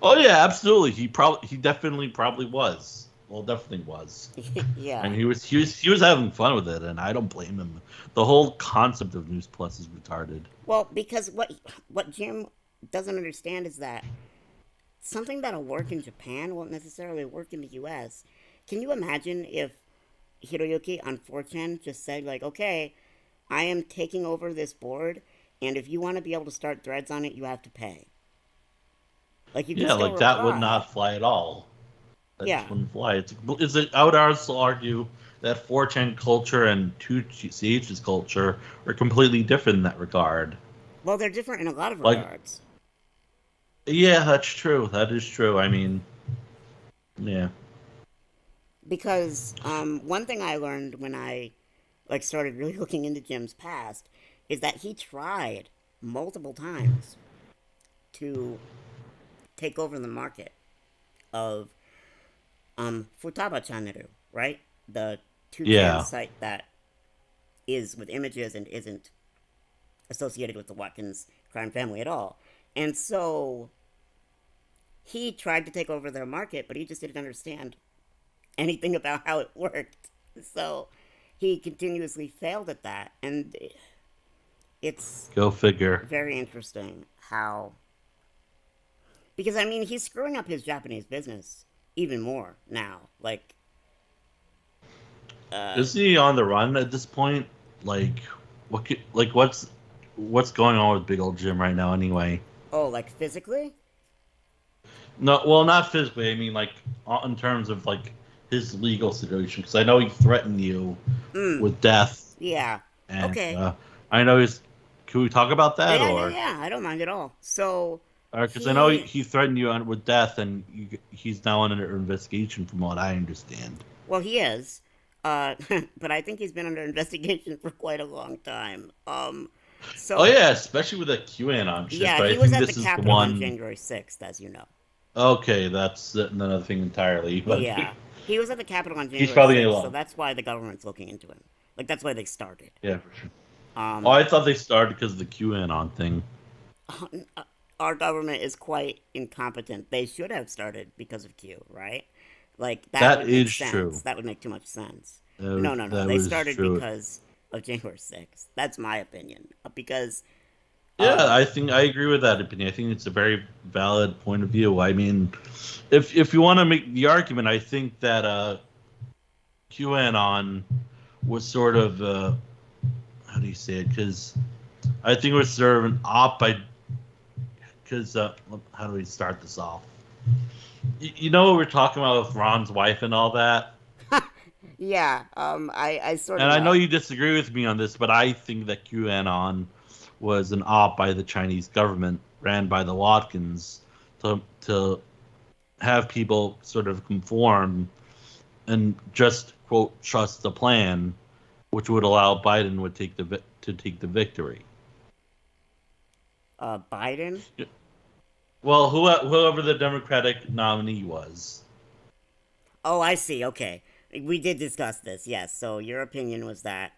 Oh yeah, absolutely. He definitely probably was. Well, definitely was.
Yeah.
And he was having fun with it, and I don't blame him. The whole concept of News Plus is retarded.
Well, because what Jim doesn't understand is that something that'll work in Japan won't necessarily work in the U.S. Can you imagine if Hiroyuki on 4chan just said, like, okay, I am taking over this board, and if you want to be able to start threads on it, you have to pay. Like, you can still reply.
That would not fly at all. That just wouldn't fly. I would also argue that 4chan culture and 2CH's culture are completely different in that regard.
Well, they're different in a lot of regards.
Yeah, that's true. That is true. I mean, yeah.
Because one thing I learned when I started really looking into Jim's past is that he tried multiple times to take over the market of Futaba Channel, right? The 2chan site that is with images and isn't associated with the Watkins crime family at all. And so he tried to take over their market, but he just didn't understand anything about how it worked. So he continuously failed at that, and it's
go figure.
Very interesting how, because I mean, he's screwing up his Japanese business even more now. Like,
is he on the run at this point? What's going on with Big Old Jim right now? Anyway.
Oh, like physically?
No, well, not physically. I mean, like in terms of like his legal situation, because I know he threatened you with death.
Yeah.
And,
okay.
I know he's. Can we talk about that?
Yeah. I don't mind at all. So.
Because I know he threatened you with death, and he's now under investigation, from what I understand.
Well, he is, but I think he's been under investigation for quite a long time. So.
Oh yeah, especially with the QAnon shit.
Yeah,
but
he was at the Capitol on January 6th, as you know.
Okay, that's another thing entirely. But
yeah, he was at the Capitol on January 6th, so that's why the government's looking into him. Like, that's why they started.
Yeah, for sure. I thought they started because of the QAnon thing.
Our government is quite incompetent. They should have started because of Q, right? Like, that would make sense.
True.
That would make too much sense. No. They started because of January 6th. That's my opinion. Because
Yeah, I think I agree with that opinion. I think it's a very valid point of view. I mean, if you want to make the argument, I think that QAnon was sort of how do you say it? Because I think it was sort of an op by because how do we start this off? You know what we're talking about with Ron's wife and all that.
Yeah, I sort of
And I know
know.
you disagree with me on this, but I think that QAnon was an op by the Chinese government, ran by the Watkins, to have people sort of conform and just quote trust the plan, which would allow Biden would to take the victory.
Biden?
Well, whoever the Democratic nominee was.
Oh, I see. Okay. We did discuss this, yes. So your opinion was that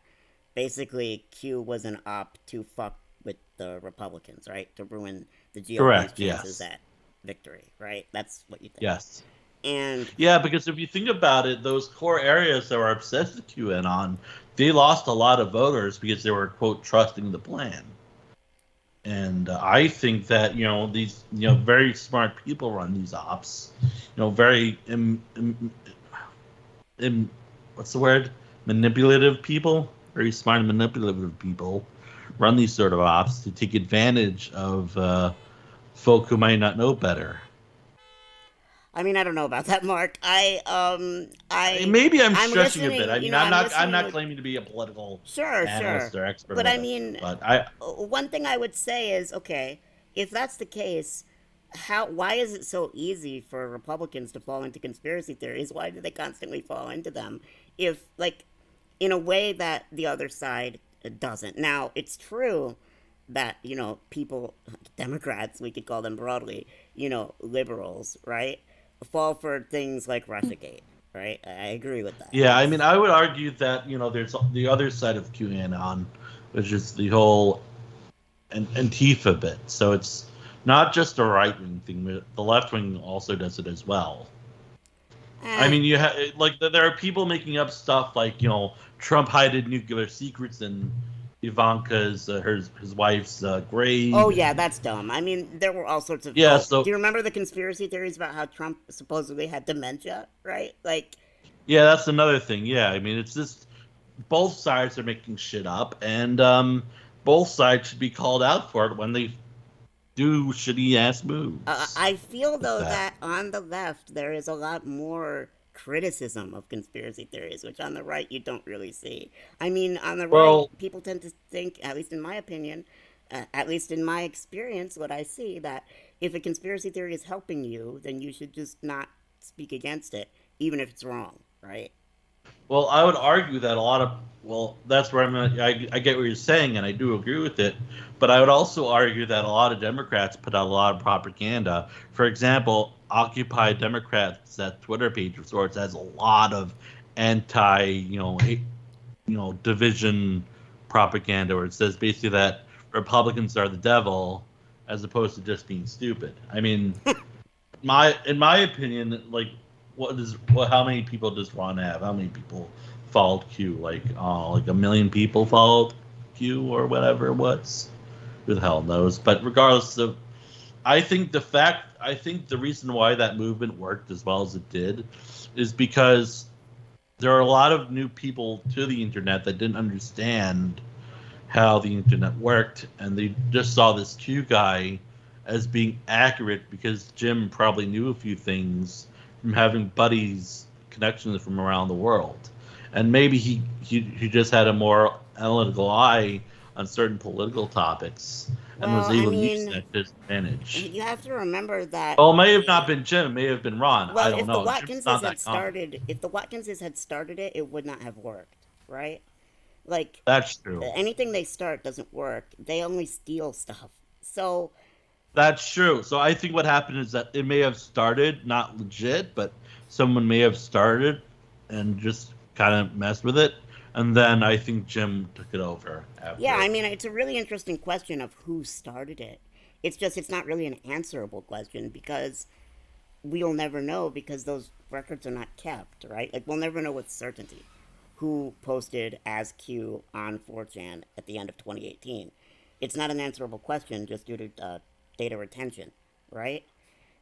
basically Q was an op to fuck with the Republicans, right? To ruin the GOP's
Correct.
chances
Yes.
at victory, right? That's what you think.
Yes.
And
Yeah, because if you think about it, those core areas that were obsessed with QAnon, they lost a lot of voters because they were quote trusting the plan. And I think that these very smart people run these ops, very what's the word, manipulative people, very smart and manipulative people run these sort of ops to take advantage of folk who might not know better.
I mean, I don't know about that, Mark.
Maybe I'm
I'm
stretching a bit.
listening.
I
You
mean,
know, I'm
I'm
listening
not
with.
claiming to be a political
Sure,
analyst
sure.
or expert or
But I
whatever.
mean,
But I
one thing I would say is, okay, if that's the case, why is it so easy for Republicans to fall into conspiracy theories? Why do they constantly fall into them? If like in a way that the other side doesn't. Now, it's true that, people, Democrats, we could call them broadly, liberals, right, fall for things like Russiagate, right? I agree with that.
Yeah, I mean,
It's,
I would argue that there's the other side of QAnon, which is the whole Antifa bit. So it's not just a right wing thing; but the left wing also does it as well. I
eh,
mean, you have like there are people making up stuff like Trump hided nuclear secrets in Ivanka's his wife's
oh,
grave,
yeah,
and
that's dumb. I mean, there were all sorts of.
yeah,
Oh, do
so
you remember the conspiracy theories about how Trump supposedly had dementia, right? Like,
yeah, that's another thing. Yeah, I mean, it's just both sides are making shit up, and both sides should be called out for it when they do shitty ass moves
I feel
like
though
that.
that on the left there is a lot more criticism of conspiracy theories, which on the right you don't really see. I mean, on the right,
Well,
people tend to think, at least in my opinion, at least in my experience, what I see, that if a conspiracy theory is helping you, then you should just not speak against it, even if it's wrong, right?
well, I would argue that a lot of that's where I get what you're saying, and I do agree with it. But I would also argue that a lot of Democrats put out a lot of propaganda. For example, Occupy Democrats, that Twitter page of sorts, has a lot of anti, hate, division propaganda, where it says basically that Republicans are the devil, as opposed to just being stupid. I mean, in my opinion, like how many people does Ron have? How many people followed Q? Like a million people followed Q or whatever it was. Who the hell knows? But regardless of, I think the reason why that movement worked as well as it did is because there are a lot of new people to the internet that didn't understand how the internet worked, and they just saw this Q guy as being accurate because Jim probably knew a few things from having buddies, connections from around the world, and maybe he just had a more analytical eye on certain political topics and was
Well, I
able to use
mean,
that to his advantage.
you have to remember that.
Well, it may have not been Jim, it may have been Ron. I
Well,
don't
if the
know. Jim's not
Watkinses had
that common.
started, if the Watkinses had started it, it would not have worked, right? Like,
That's true.
anything they start doesn't work. They only steal stuff. So,
That's true. So I think what happened is that it may have started not legit, but someone may have started and just kind of messed with it, and then I think Jim took it over
yeah, I
after.
mean, it's a really interesting question of who started it. It's just, it's not really an answerable question because we'll never know because those records are not kept, right? Like, we'll never know with certainty who posted as Q on 4chan at the end of 2018. it's not an answerable question just due to data retention, right?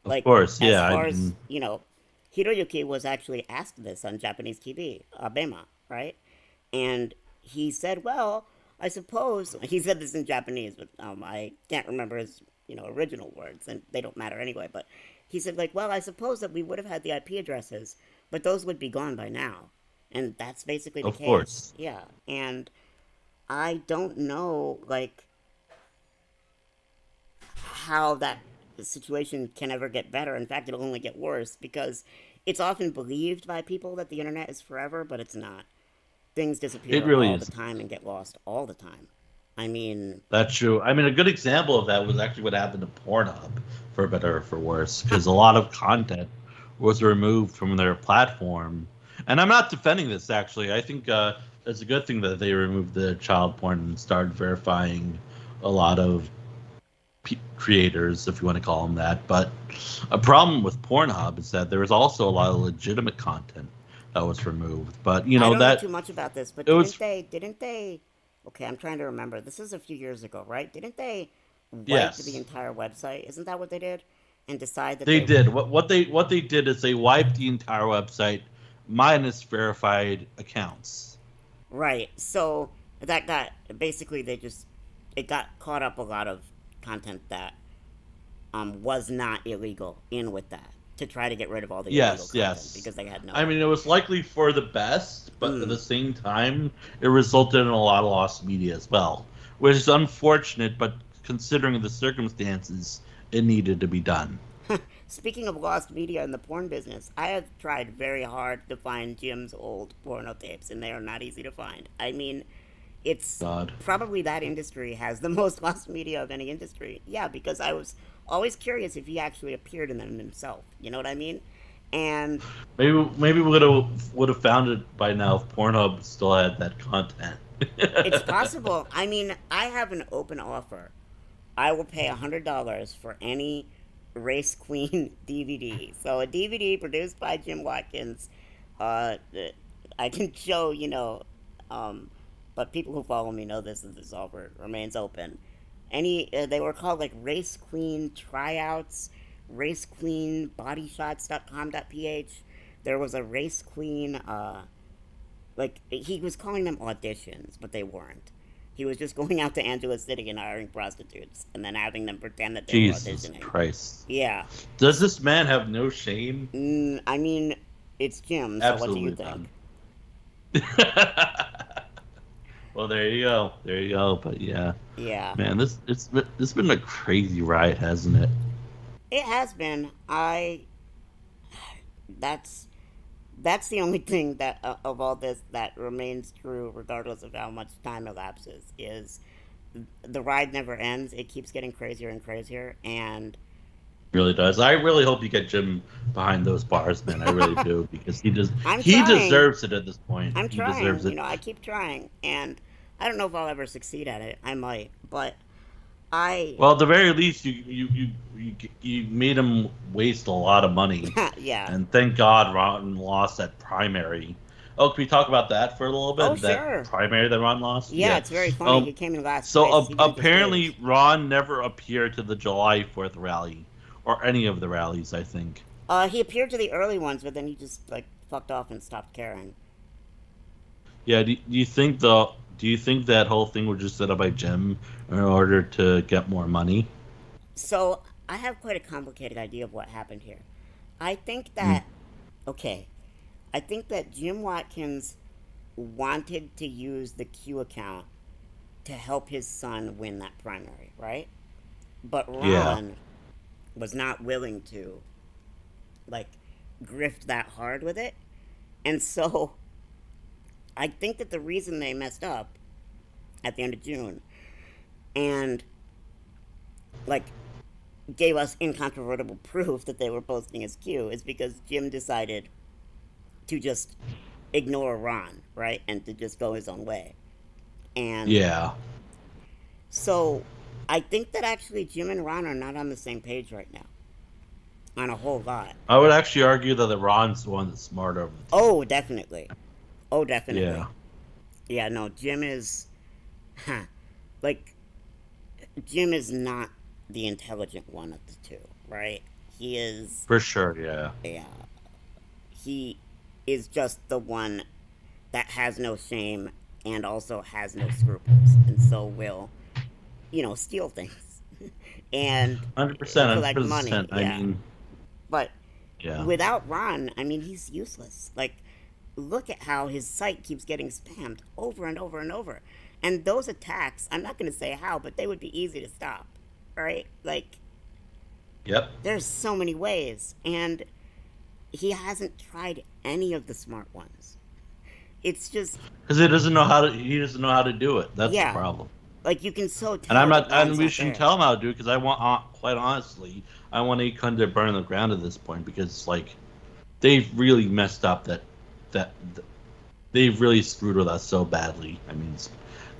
Of
Like,
course,
as
yeah. I
far as,
mean,
Hiroyuki was actually asked this on Japanese TV, Abema, right? And he said, well, I suppose, he said this in Japanese, but I can't remember his, original words, and they don't matter anyway, but he said, like, well, I suppose that we would have had the IP addresses, but those would be gone by now. And that's basically the
of
case.
course.
Yeah. And I don't know, like, how that situation can ever get better. In fact, it'll only get worse because it's often believed by people that the internet is forever, but it's not. Things
It
disappear
really
all the
is.
time and get lost all the time. I mean,
That's true. I mean, a good example of that was actually what happened to Pornhub, for better or for worse, because a lot of content was removed from their platform. And I'm not defending this, actually. I think it's a good thing that they removed the child porn and started verifying a lot of creators, if you want to call them that. But a problem with Pornhub is that there was also a lot of legitimate content that was removed. But,
I don't know
that
too much about this, but
it was,
didn't they, okay, I'm trying to remember. This is a few years ago, right? Didn't they wipe the
yes.
entire website? Isn't that what they did? And decide that
They
they,
did. What they did is they wiped the entire website minus verified accounts.
right. So that got, basically it got caught up a lot of content that was not illegal in with that to try to get rid of all the illegal
Yes,
content
yes.
because they had no.
I mean, it was likely for the best, but at the same time, it resulted in a lot of lost media as well, which is unfortunate. But considering the circumstances, it needed to be done.
Speaking of lost media in the porn business, I have tried very hard to find Jim's old porno tapes, and they are not easy to find. I mean, it's
God.
probably that industry has the most lost media of any industry. Yeah, because I was always curious if he actually appeared in them himself. You know what I mean? And
Maybe we would have found it by now if Pornhub still had that content.
it's possible. I mean, I have an open offer. I will pay $100 for any Race Queen DVD. So a DVD produced by Jim Watkins. I can show, but people who follow me know this offer remains open. They were called like Race Queen Tryouts, Race Queen Bodyshots.com.ph. There was a Race Queen, like, he was calling them auditions, but they weren't. He was just going out to Angeles City and hiring prostitutes and then having them pretend that they were
Jesus
auditioning.
Christ.
Yeah.
Does this man have no shame?
I mean, it's Jim, so
Absolutely
what do you think?
none. Well, there you go. There you go. But yeah.
Yeah.
Man, it's been a crazy ride, hasn't it?
It has been. That's the only thing that of all this that remains true, regardless of how much time elapses, is the ride never ends. It keeps getting crazier and crazier, and
Really does. I really hope you get Jim behind those bars, man. I really do, because he
I'm
he
trying.
deserves it at this point.
I'm
He
trying.
deserves it.
I keep trying, and I don't know if I'll ever succeed at it. I might, but I.
Well, at the very least, you made him waste a lot of money,
Yeah.
and thank God Ron lost that primary. Oh, can we talk about that for a little bit?
Oh,
that
sure.
primary that Ron lost.
Yeah, it's very funny. He came in last place. He didn't
Apparently,
distinguish.
Ron never appeared to the July 4th rally, or any of the rallies, I think.
He appeared to the early ones, but then he just like fucked off and stopped caring.
Yeah, do you think that whole thing was just set up by Jim in order to get more money?
So I have quite a complicated idea of what happened here. I think that I think that Jim Watkins wanted to use the Q account to help his son win that primary, right? But Ron was not willing to like grift that hard with it. And so I think that the reason they messed up at the end of June and like gave us incontrovertible proof that they were posting as Q is because Jim decided to just ignore Ron, right? And to just go his own way. And
Yeah.
so I think that actually Jim and Ron are not on the same page right now. On a whole lot.
I would actually argue that the Ron's the one that's smarter of the two.
Oh, definitely. Oh, definitely.
Yeah.
Yeah, no, Jim is like Jim is not the intelligent one of the two, right? He is,
For sure, yeah.
yeah, he is just the one that has no shame and also has no scruples, and so will, steal things and
100%,
collect money,
100%. I
yeah.
mean,
But
yeah.
without Ron, I mean, he's useless. Like, look at how his site keeps getting spammed over and over and over. And those attacks, I'm not going to say how, but they would be easy to stop, right? Like,
Yep.
there's so many ways, and he hasn't tried any of the smart ones. It's just
Because he doesn't know how to. He doesn't know how to do it. That's the
yeah,
problem.
like you can so tell
And I'm
that
not. And
Ron's
we
not
shouldn't
there.
tell him how to do it because I want. Quite honestly, I want Akon to burn the ground at this point because like they've really messed up. That they've really screwed with us so badly. I mean, it's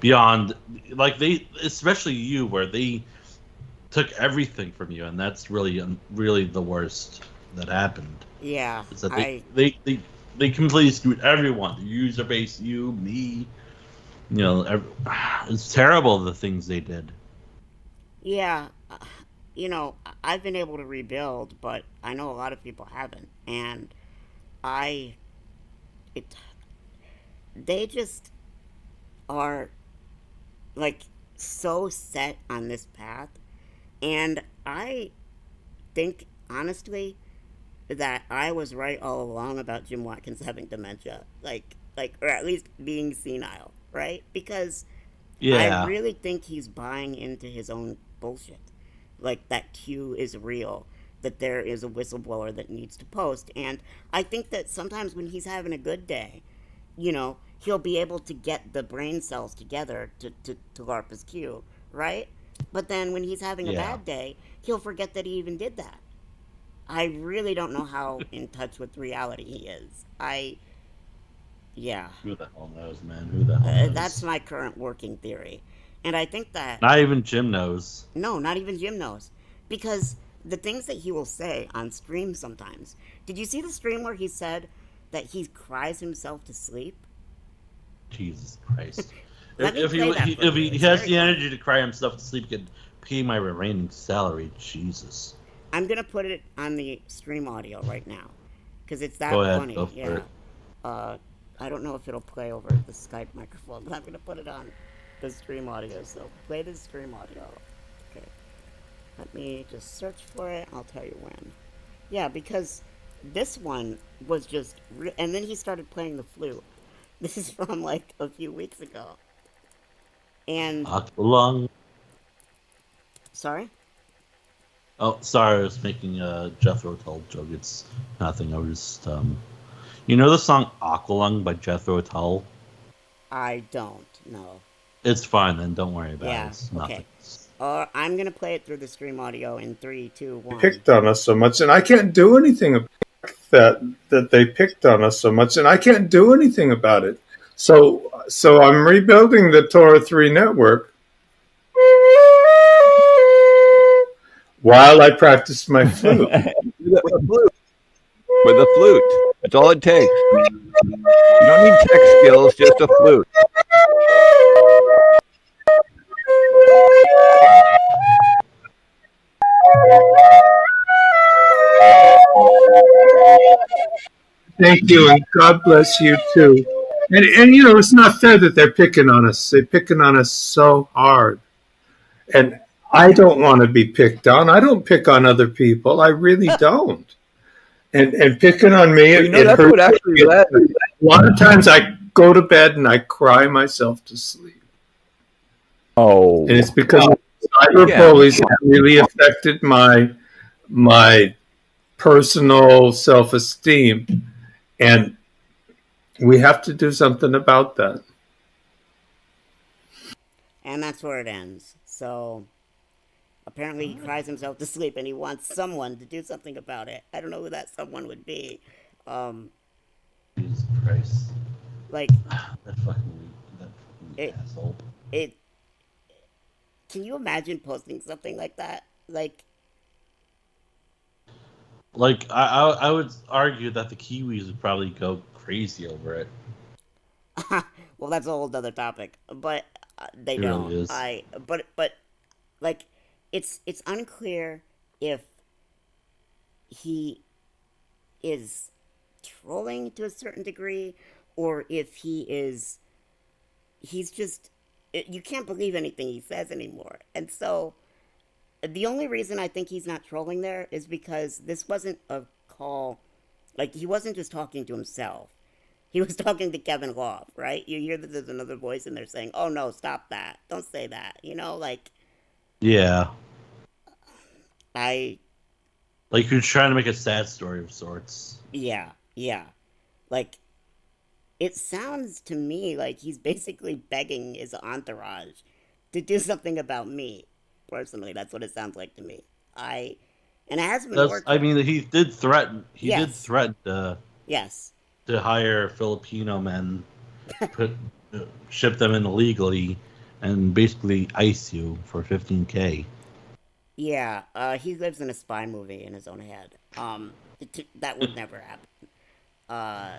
beyond like they, especially you, where they took everything from you, and that's really the worst that happened.
Yeah,
Is that they completely screwed everyone, the user base, you, me. It's terrible the things they did.
yeah, I've been able to rebuild, but I know a lot of people haven't, and I, it, they just are like so set on this path, and I think honestly that I was right all along about Jim Watkins having dementia, or at least being senile, right? Because I
Yeah,
really think he's buying into his own bullshit. Like that Q is real, that there is a whistleblower that needs to post. And I think that sometimes when he's having a good day, he'll be able to get the brain cells together to LARP his Q, right? But then when he's having a
yeah.
bad day, he'll forget that he even did that. I really don't know how in touch with reality he is. Yeah,
Who the hell knows, man? Who the hell
that's
knows?
my current working theory. And I think that
Not even Jim knows.
no, not even Jim knows. Because the things that he will say on stream sometimes. Did you see the stream where he said that he cries himself to sleep?
Jesus Christ.
Let me
If
play that for
if
you.
he
It's
has
very
the
funny.
energy to cry himself to sleep, he could pay my remaining salary. Jesus.
I'm going to put it on the stream audio right now. Because it's
Go
that
ahead, go
funny.
for
Yeah.
it.
Uh, I don't know if it'll play over the Skype microphone, but I'm going to put it on the stream audio. So play the stream audio. Okay. Let me just search for it. I'll tell you when. Yeah, because this one was just. And then he started playing the flute. This is from like a few weeks ago. And.
Along.
Sorry?
Oh, sorry, I was making a Jethro Tull joke. It's nothing. I was just You know the song Aqualung by Jethro Tull?
I don't know.
It's fine then. Don't worry about it.
Yeah,
It's
okay.
nothing.
I'm going to play it through the stream audio in 3, 2, 1.
Picked on us so much, and I can't do anything about that they picked on us so much, and I can't do anything about it. So I'm rebuilding the Torah 3 network while I practice my flute.
With a flute. With a flute. That's all it takes. You don't need tech skills, just a flute.
Thank you, and God bless you too. And it's not fair that they're picking on us. They're picking on us so hard. And I don't want to be picked on. I don't pick on other people. I really don't. And picking on me,
Well,
it
that's
hurts.
what actually led.
A lot of times I go to bed and I cry myself to sleep.
Oh.
And it's because cyber bullies have really affected my personal self-esteem. And we have to do something about that.
And that's where it ends. So apparently he cries himself to sleep and he wants someone to do something about it. I don't know who that someone would be.
Jesus Christ.
Like
that fucking asshole.
Can you imagine posting something like that? Like
I would argue that the Kiwis would probably go crazy over it.
well, that's a whole other topic. But they
It
don't.
really is.
But like, it's unclear if he is trolling to a certain degree, or if he's just, you can't believe anything he says anymore. And so the only reason I think he's not trolling there is because this wasn't a call, like, he wasn't just talking to himself. He was talking to Kevin Love, right? You hear that there's another voice in there saying, "Oh no, stop that. Don't say that." Like,
Yeah.
I
Like you're trying to make a sad story of sorts.
yeah, yeah. Like, it sounds to me like he's basically begging his entourage to do something about me. Personally, that's what it sounds like to me. And it hasn't been
I
working.
mean, he did threaten. He did
Yes,
threaten to
yes.
hire Filipino men, put ship them in illegally, and basically ice you for 15K.
Yeah, he lives in a spy movie in his own head. That would never happen. Uh,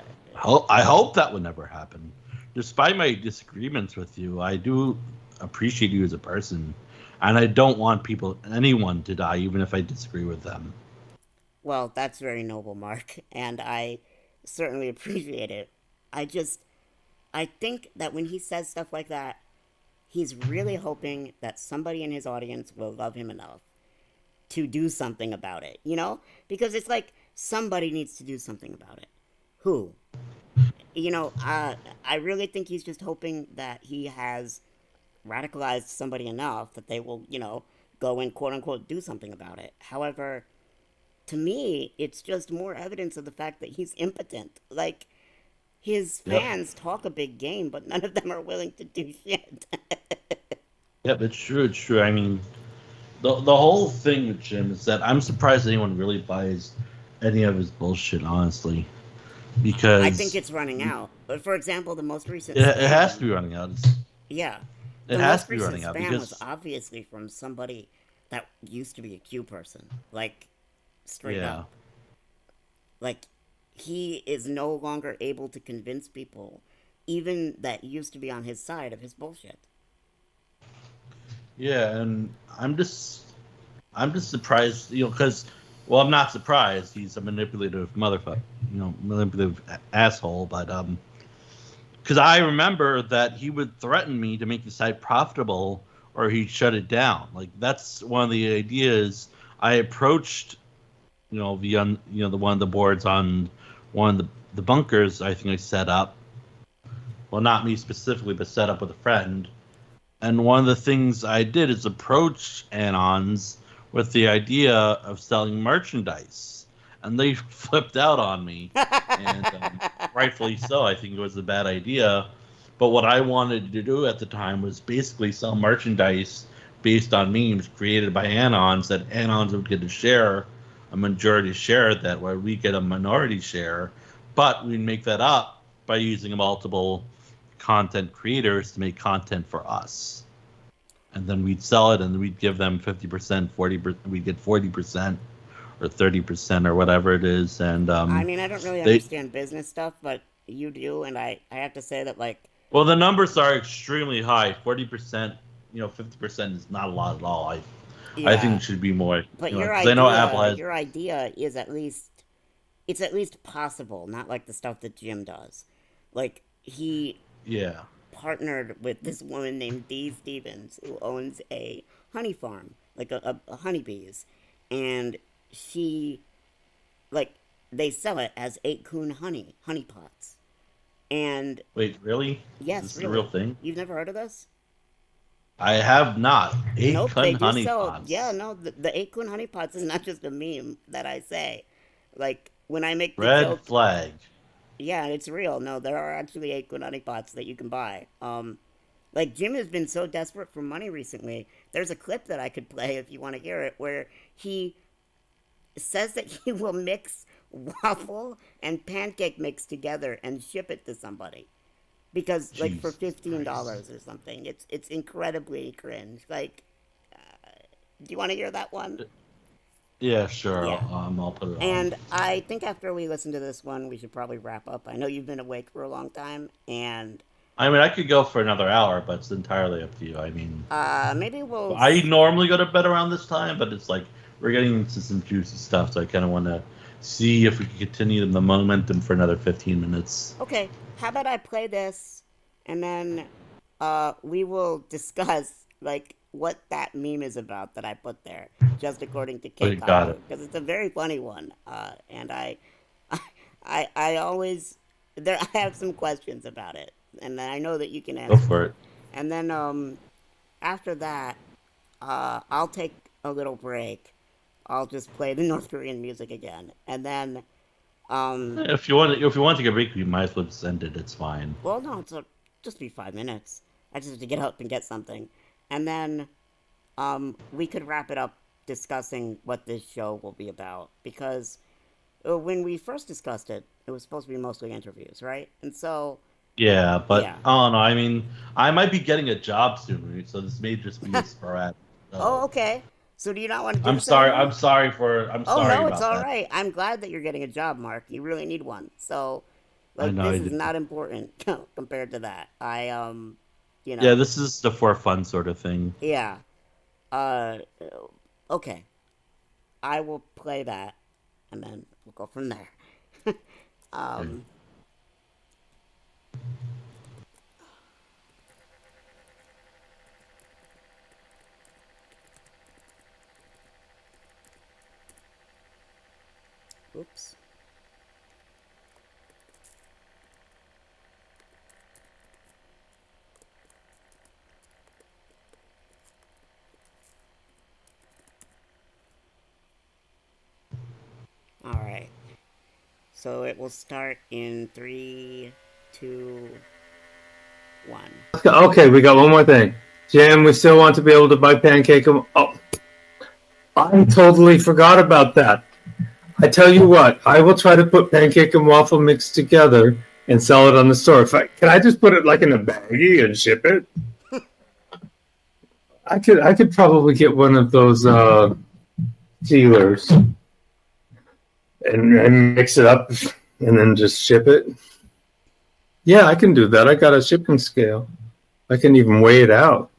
I hope that would never happen. Despite my disagreements with you, I do appreciate you as a person, and I don't want anyone to die, even if I disagree with them.
well, that's very noble, Mark, and I certainly appreciate it. I think that when he says stuff like that, he's really hoping that somebody in his audience will love him enough to do something about it, Because it's like somebody needs to do something about it. Who? I really think he's just hoping that he has radicalized somebody enough that they will, go and quote unquote do something about it. However, to me, it's just more evidence of the fact that he's impotent. Like, his
Yep.
fans talk a big game, but none of them are willing to do shit.
Yep, it's true. It's true. I mean, the whole thing with Jim is that I'm surprised anyone really buys any of his bullshit, honestly, because
I think it's running out. But for example, the most recent
it has to
spam,
be running out.
yeah,
It
the
has
most
to be
recent
running out
spam was
because
obviously from somebody that used to be a Q person, like, straight
yeah,
up. Like, he is no longer able to convince people, even that used to be on his side, of his bullshit.
yeah, and I'm just surprised, because, well, I'm not surprised. He's a manipulative motherfucker, manipulative asshole. But because I remember that he would threaten me to make the site profitable, or he'd shut it down. Like, that's one of the ideas. I approached, the one of the boards on one of the bunkers. I think I set up. Well, not me specifically, but set up with a friend. And one of the things I did is approach Anons with the idea of selling merchandise, and they flipped out on me, and rightfully so. I think it was a bad idea. But what I wanted to do at the time was basically sell merchandise based on memes created by Anons, that Anons would get a majority share, that way we get a minority share, but we'd make that up by using multiple content creators to make content for us. And then we'd sell it, and we'd give them 50%, 40%, we'd get 40% or 30% or whatever it is. And
I mean, I don't really understand business stuff, but you do, and I have to say that, like,
well, the numbers are extremely high. 40%, 50% is not a lot at all. I think
yeah.
it should be more.
But
Because I know Apple has.
your idea is it's at least possible, not like the stuff that Jim does. Like, he
Yeah.
partnered with this woman named Dee Stevens, who owns a honey farm, like a honeybees, and she, like, they sell it as 8-kun honey pots. And
Wait, really?
yes,
This is
really,
a real thing?
you've never heard of this?
I have not.
Nope, they
8-kun
do
honey
sell.
pots.
Yeah, no, the 8-kun honey pots is not just a meme that I say. Like, when I make the
Red
joke,
flag.
yeah, it's real. No, there are actually 8-kun honey pots that you can buy. Like, Jim has been so desperate for money recently. There's a clip that I could play if you want to hear it, where he says that he will mix waffle and pancake mix together and ship it to somebody, because, like, for
Jesus
$15
Christ.
or something. It's incredibly cringe. Like, do you want to hear that one?
Yeah, sure.
Yeah.
I'll put it on.
And I think after we listen to this one, we should probably wrap up. I know you've been awake for a long time, and
I mean, I could go for another hour, but it's entirely up to you. I mean,
maybe we'll.
I normally go to bed around this time, but it's like we're getting into some juicy stuff, so I kind of want to see if we can continue the momentum for another 15 minutes.
Okay, how about I play this, and then we will discuss like what that meme is about that I put there, just according to Kate
Got it.
because it's a very funny one, and I always I have some questions about it, and I know that you can answer.
Go for it.
And then after that, I'll take a little break. I'll just play the North Korean music again, and then
If you want to take a break, you might as well just end it. It's fine.
well, no, just be 5 minutes. I just have to get up and get something, and then we could wrap it up discussing what this show will be about because when we first discussed it, it was supposed to be mostly interviews, right? And so
Yeah, but
Yeah.
I don't know. I mean, I might be getting a job soon, so this may just be sporadic. So.
oh, okay. So do you not want to do
I'm
this
sorry.
anymore?
I'm sorry for. I'm
Oh
sorry
no,
about
it's all
that.
right. I'm glad that you're getting a job, Mark. You really need one. So,
I
like,
know,
this
I
is
do.
not important compared to that. You know,
Yeah, this is the for fun sort of thing.
yeah. Uh, okay. I will play that, and then we'll go from there. um, oops. All right. So it will start in 3, 2, 1.
Okay, we got one more thing. Jam, we still want to be able to buy pancake. Oh, I totally forgot about that. I tell you what, I will try to put pancake and waffle mix together and sell it on the store. Can I just put it like in a baggie and ship it? I could probably get one of those sealers and mix it up and then just ship it. Yeah, I can do that. I got a shipping scale. I can even weigh it out.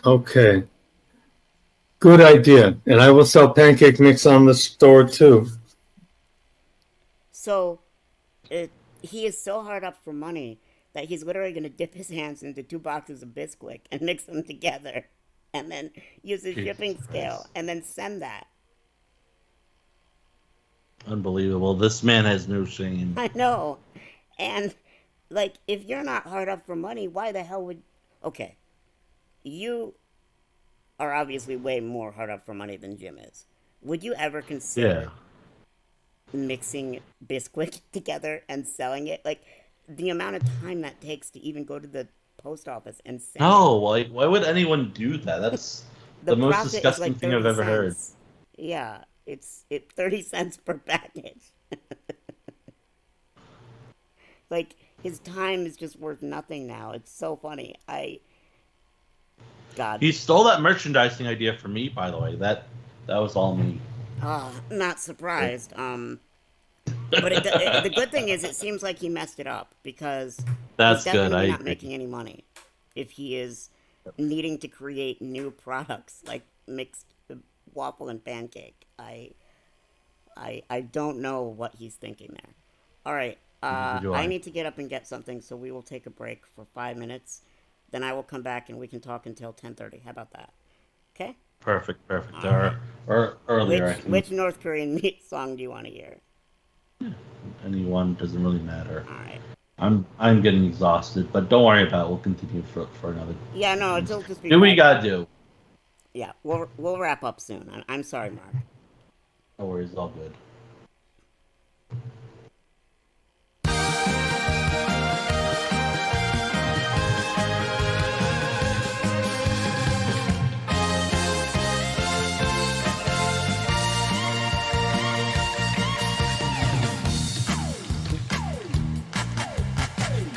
Okay. Good idea. And I will sell pancake mix on the store too.
So, he is so hard up for money that he's literally going to dip his hands into 2 boxes of Bisquick and mix them together and then use a shipping scale and then send that.
Unbelievable. This man has no shame.
I know. And, like, if you're not hard up for money, why the hell would... Okay. You are obviously way more hard up for money than Jim is. Would you ever consider mixing Bisquick together and selling it? Like, the amount of time that takes to even go to the post office and send
No, like, why would anyone do that? That's the most
profit is
disgusting
like
thing I've
30
ever heard.
cents. Yeah, it's 30 cents per package. Like, his time is just worth nothing now. It's so funny. God.
He stole that merchandising idea from me, by the way. That was all me.
Not surprised. But the good thing is, it seems like he messed it up because
That's
he's
good.
definitely
I
not
agree.
making any money if he is needing to create new products like mixed waffle and pancake. I don't know what he's thinking there. All right,
Neither do I.
I need to get up and get something, so we will take a break for 5 minutes. Then I will come back and we can talk until 10:30. How about that? Okay.
Perfect.
All
Or earlier.
Which North Korean song do you want to hear?
Anyone doesn't really matter.
All right.
I'm getting exhausted, but don't worry about it. We'll continue for another.
Yeah, no, it'll just be.
Do what you
5
gotta do.
Yeah, we'll wrap up soon. I'm sorry, Mark.
No worries, all good.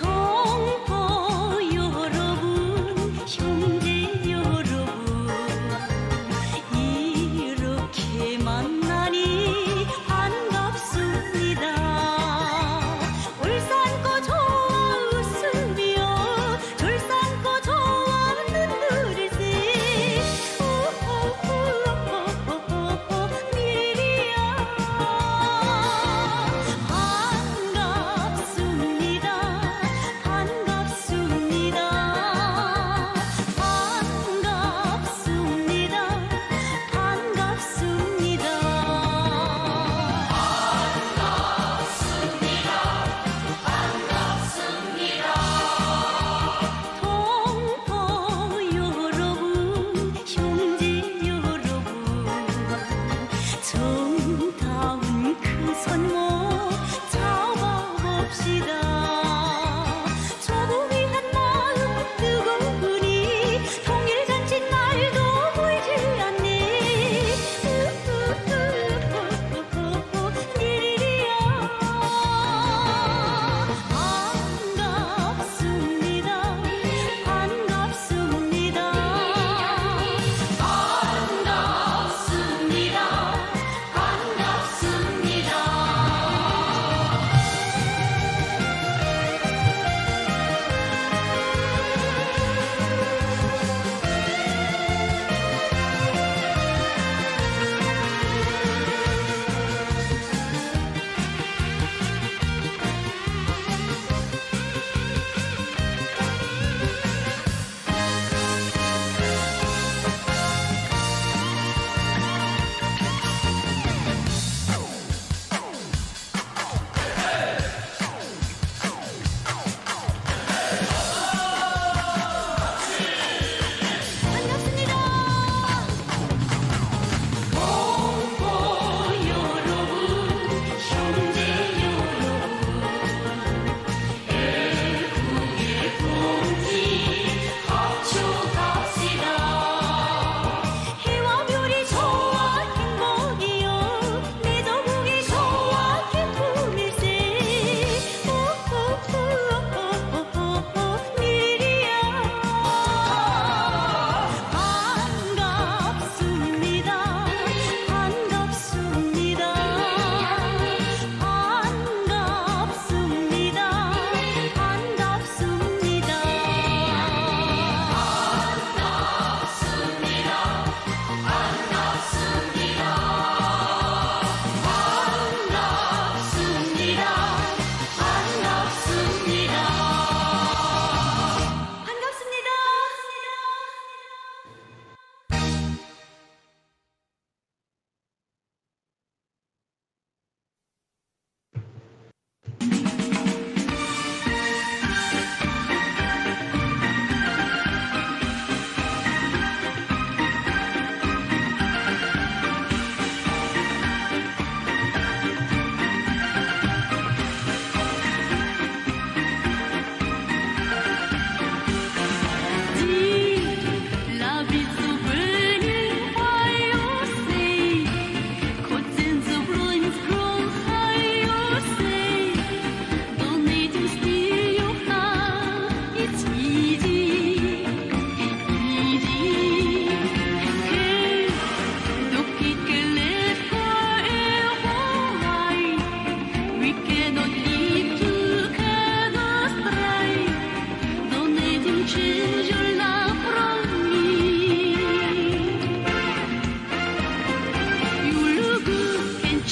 동포 여러분, 형제 여러분, 이렇게 만나니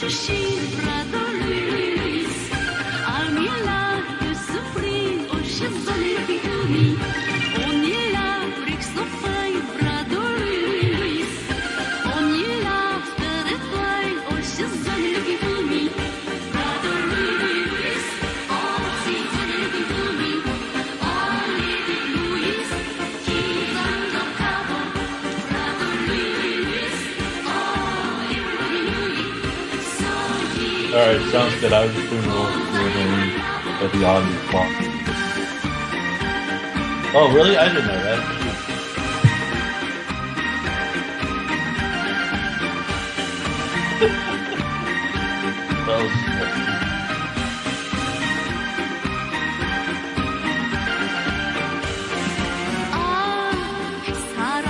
Machine, brother Louis. I'm in love with supreme, oh, she's only to me. Only love breaks the fire, brother Louis. Only love spirit fire, oh, she's only to me. Brother Louis, oh, she's only to me. Only Louis, he's on the cover. Brother Louis, oh, everybody knew it. So he
Alright, sounds good. I was just doing a little recording of the audience clock. Oh, really? I didn't know that. That was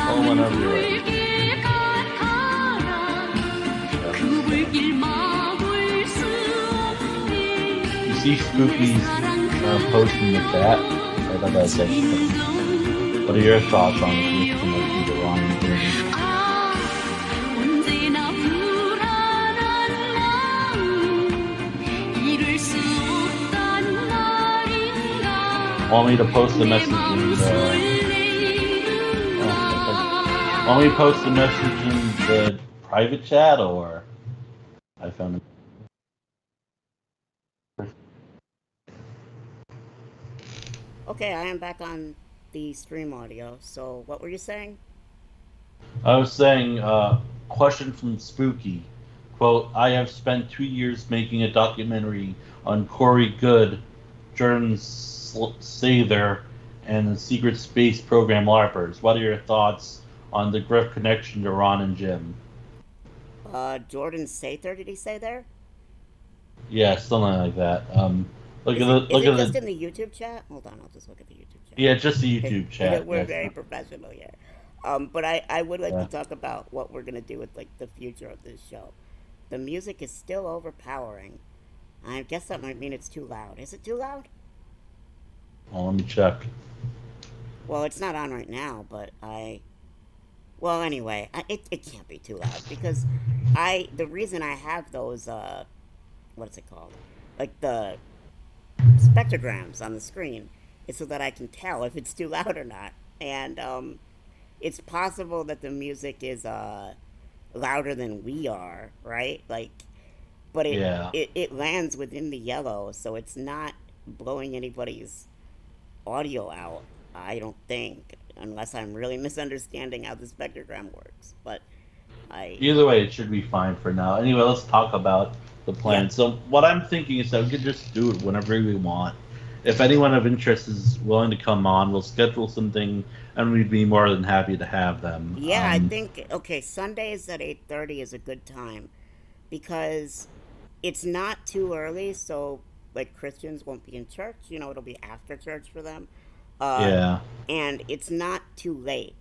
Oh,
whenever you're ready. You see Spooky's post in the chat? I thought that was interesting. What are your thoughts on the connection to Ron and Jim?
언제나 불안한 마음 이룰 수 없단 말인가
Want me to post the message in the... Want me to post the message in the private chat, or... I found it.
Okay, I am back on the stream audio. So, what were you saying?
I was saying, question from Spooky. Quote, I have spent 2 years making a documentary on Corey Goode, Jordan Sather, and the secret space program LARPers. What are your thoughts on the Griff connection to Ron and Jim?
Jordan Sather, did he say there?
Yeah, something like that. Look
Is
at the
it
look at
just
the
in the YouTube chat? Hold on, I'll just look at the YouTube chat.
yeah, just the YouTube chat.
We're
yes.
very professional here. But I would like
Yeah.
to talk about what we're gonna do with like the future of this show. The music is still overpowering. I guess that might mean it's too loud. Is it too loud?
Well, let me check.
Well, it's not on right now, but well, anyway, it can't be too loud because the reason I have those what is it called? Like the spectrograms on the screen is so that I can tell if it's too loud or not. And it's possible that the music is louder than we are, right? Like, but it lands within the yellow, so it's not blowing anybody's audio out. I don't think, unless I'm really misunderstanding how the spectrogram works. But
Either way, it should be fine for now. Anyway, let's talk about the plan.
Yeah.
So what I'm thinking is that we could just do it whenever we want. If anyone of interest is willing to come on, we'll schedule something, and we'd be more than happy to have them.
yeah, I think Sundays at 8:30 is a good time because it's not too early, so like Christians won't be in church. You know, it'll be after church for them.
Yeah.
And it's not too late.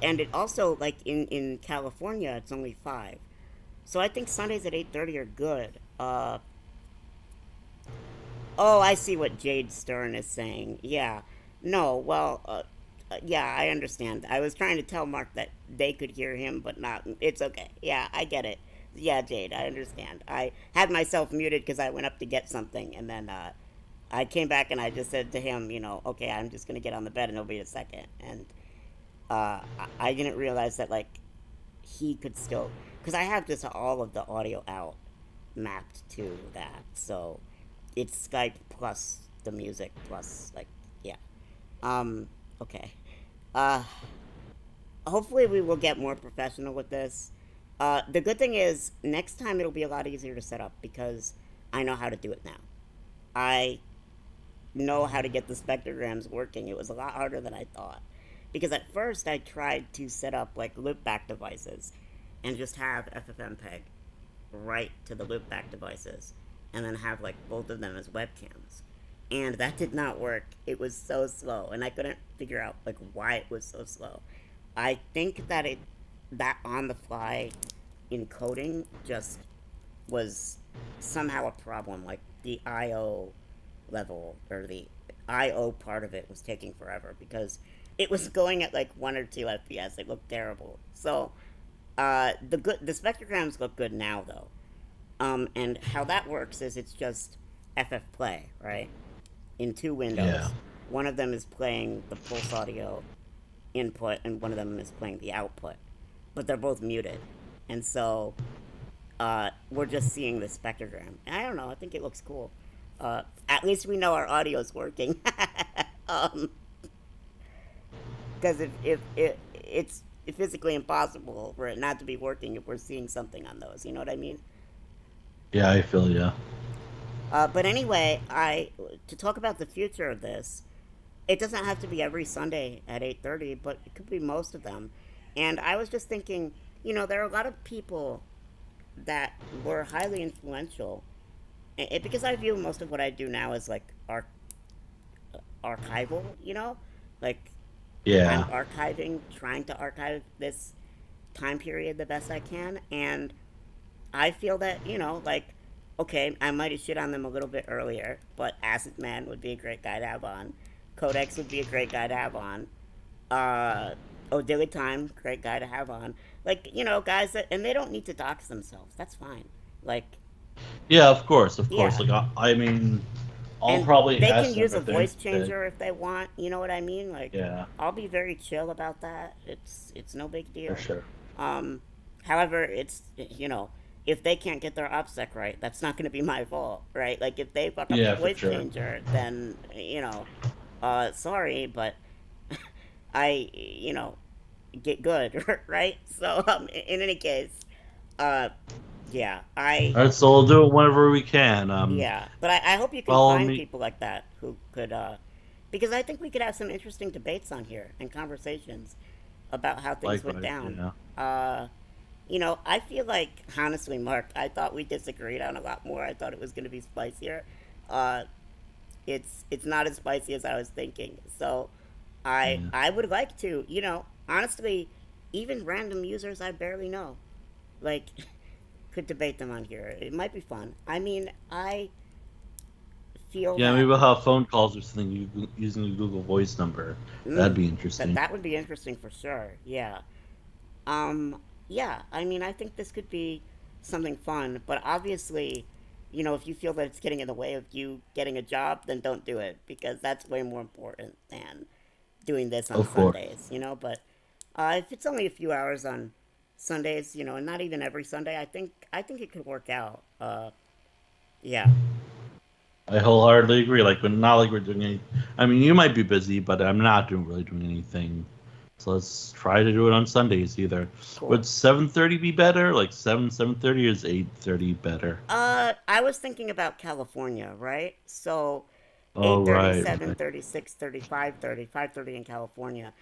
And it also, like in California, it's only 5. So I think Sundays at 8:30 are good. Oh, I see what Jade Stern is saying. Yeah. No, well, yeah, I understand. I was trying to tell Mark that they could hear him, but not. It's okay. Yeah, I get it. Yeah, Jade, I understand. I had myself muted because I went up to get something, and then I came back and I just said to him, okay, I'm just going to get on the bed and it'll be a second. And I didn't realize that, like, he could still... Because I have just all of the audio out mapped to that, so... It's Skype plus the music plus, like, yeah. Okay. Hopefully we will get more professional with this. The good thing is, next time it'll be a lot easier to set up because I know how to do it now. I know how to get the spectrograms working. It was a lot harder than I thought. Because at first I tried to set up, like, loopback devices and just have FFmpeg right to the loopback devices. And then have, like, both of them as webcams. And that did not work. It was so slow, and I couldn't figure out, like, why it was so slow. I think that that on-the-fly encoding just was somehow a problem. Like, the I.O. level, or the I.O. part of it was taking forever, because it was going at, like, 1 or 2 FPS. It looked terrible. So, the spectrograms look good now, though. And how that works is it's just FF Play, right? In two
Yeah.
windows. One of them is playing the pulse audio input, and one of them is playing the output. But they're both muted. And so we're just seeing the spectrogram. And I don't know, I think it looks cool. At least we know our audio's working. Because if it's physically impossible for it not to be working if we're seeing something on those. You know what I mean?
Yeah, I feel ya.
But anyway, to talk about the future of this, it doesn't have to be every Sunday at 8:30, but it could be most of them. And I was just thinking, there are a lot of people that were highly influential, because I view most of what I do now as like archival, like
Yeah.
I'm trying to archive this time period the best I can, and I feel that, like, okay, I might have shit on them a little bit earlier, but Acid Man would be a great guy to have on. Codex would be a great guy to have on. Odilly Time, great guy to have on. Like, guys that, and they don't need to dox themselves. That's fine. Like,
Yeah, of course.
Yeah.
Like, I mean, I'll
and
probably
they
ask
can
them
use a
if they-
voice changer if they want. You know what I mean? Like,
Yeah,
I'll be very chill about that. It's no big deal.
for sure.
However, it's, if they can't get their OPSEC right, that's not going to be my fault, right? Like, if they fuck up
Yeah,
the
for
voice
sure.
changer, then, sorry, but I, get good, right? So, in any case, yeah,
All right, so we'll do it whenever we can.
yeah, but I hope you can
follow
find
me-
people like that who could, because I think we could have some interesting debates on here and conversations about how things went
Likewise,
down.
yeah.
I feel like, honestly, Mark, I thought we disagreed on a lot more. I thought it was going to be spicier. It's not as spicy as I was thinking. So I would like to, honestly, even random users I barely know, like, could debate them on here. It might be fun. I mean, I feel
Yeah,
that,
maybe we'll have phone calls or something using a Google Voice number. That'd be interesting.
that would be interesting for sure. Yeah. Yeah, I mean, I think this could be something fun, but obviously, if you feel that it's getting in the way of you getting a job, then don't do it, because that's way more important than doing this on
Of course.
Sundays, but if it's only a few hours on Sundays, and not even every Sunday, I think it could work out. Yeah.
I wholeheartedly agree. Like, not like we're doing any. I mean, you might be busy, but I'm not really doing anything. So let's try to do it on Sundays either.
Cool.
Would 7:30 be better? Like 7:30 is 8:30 better?
I was thinking about California, right? So 8:30,
right.
7:30, 6:30, 5:30, 5:30 in California.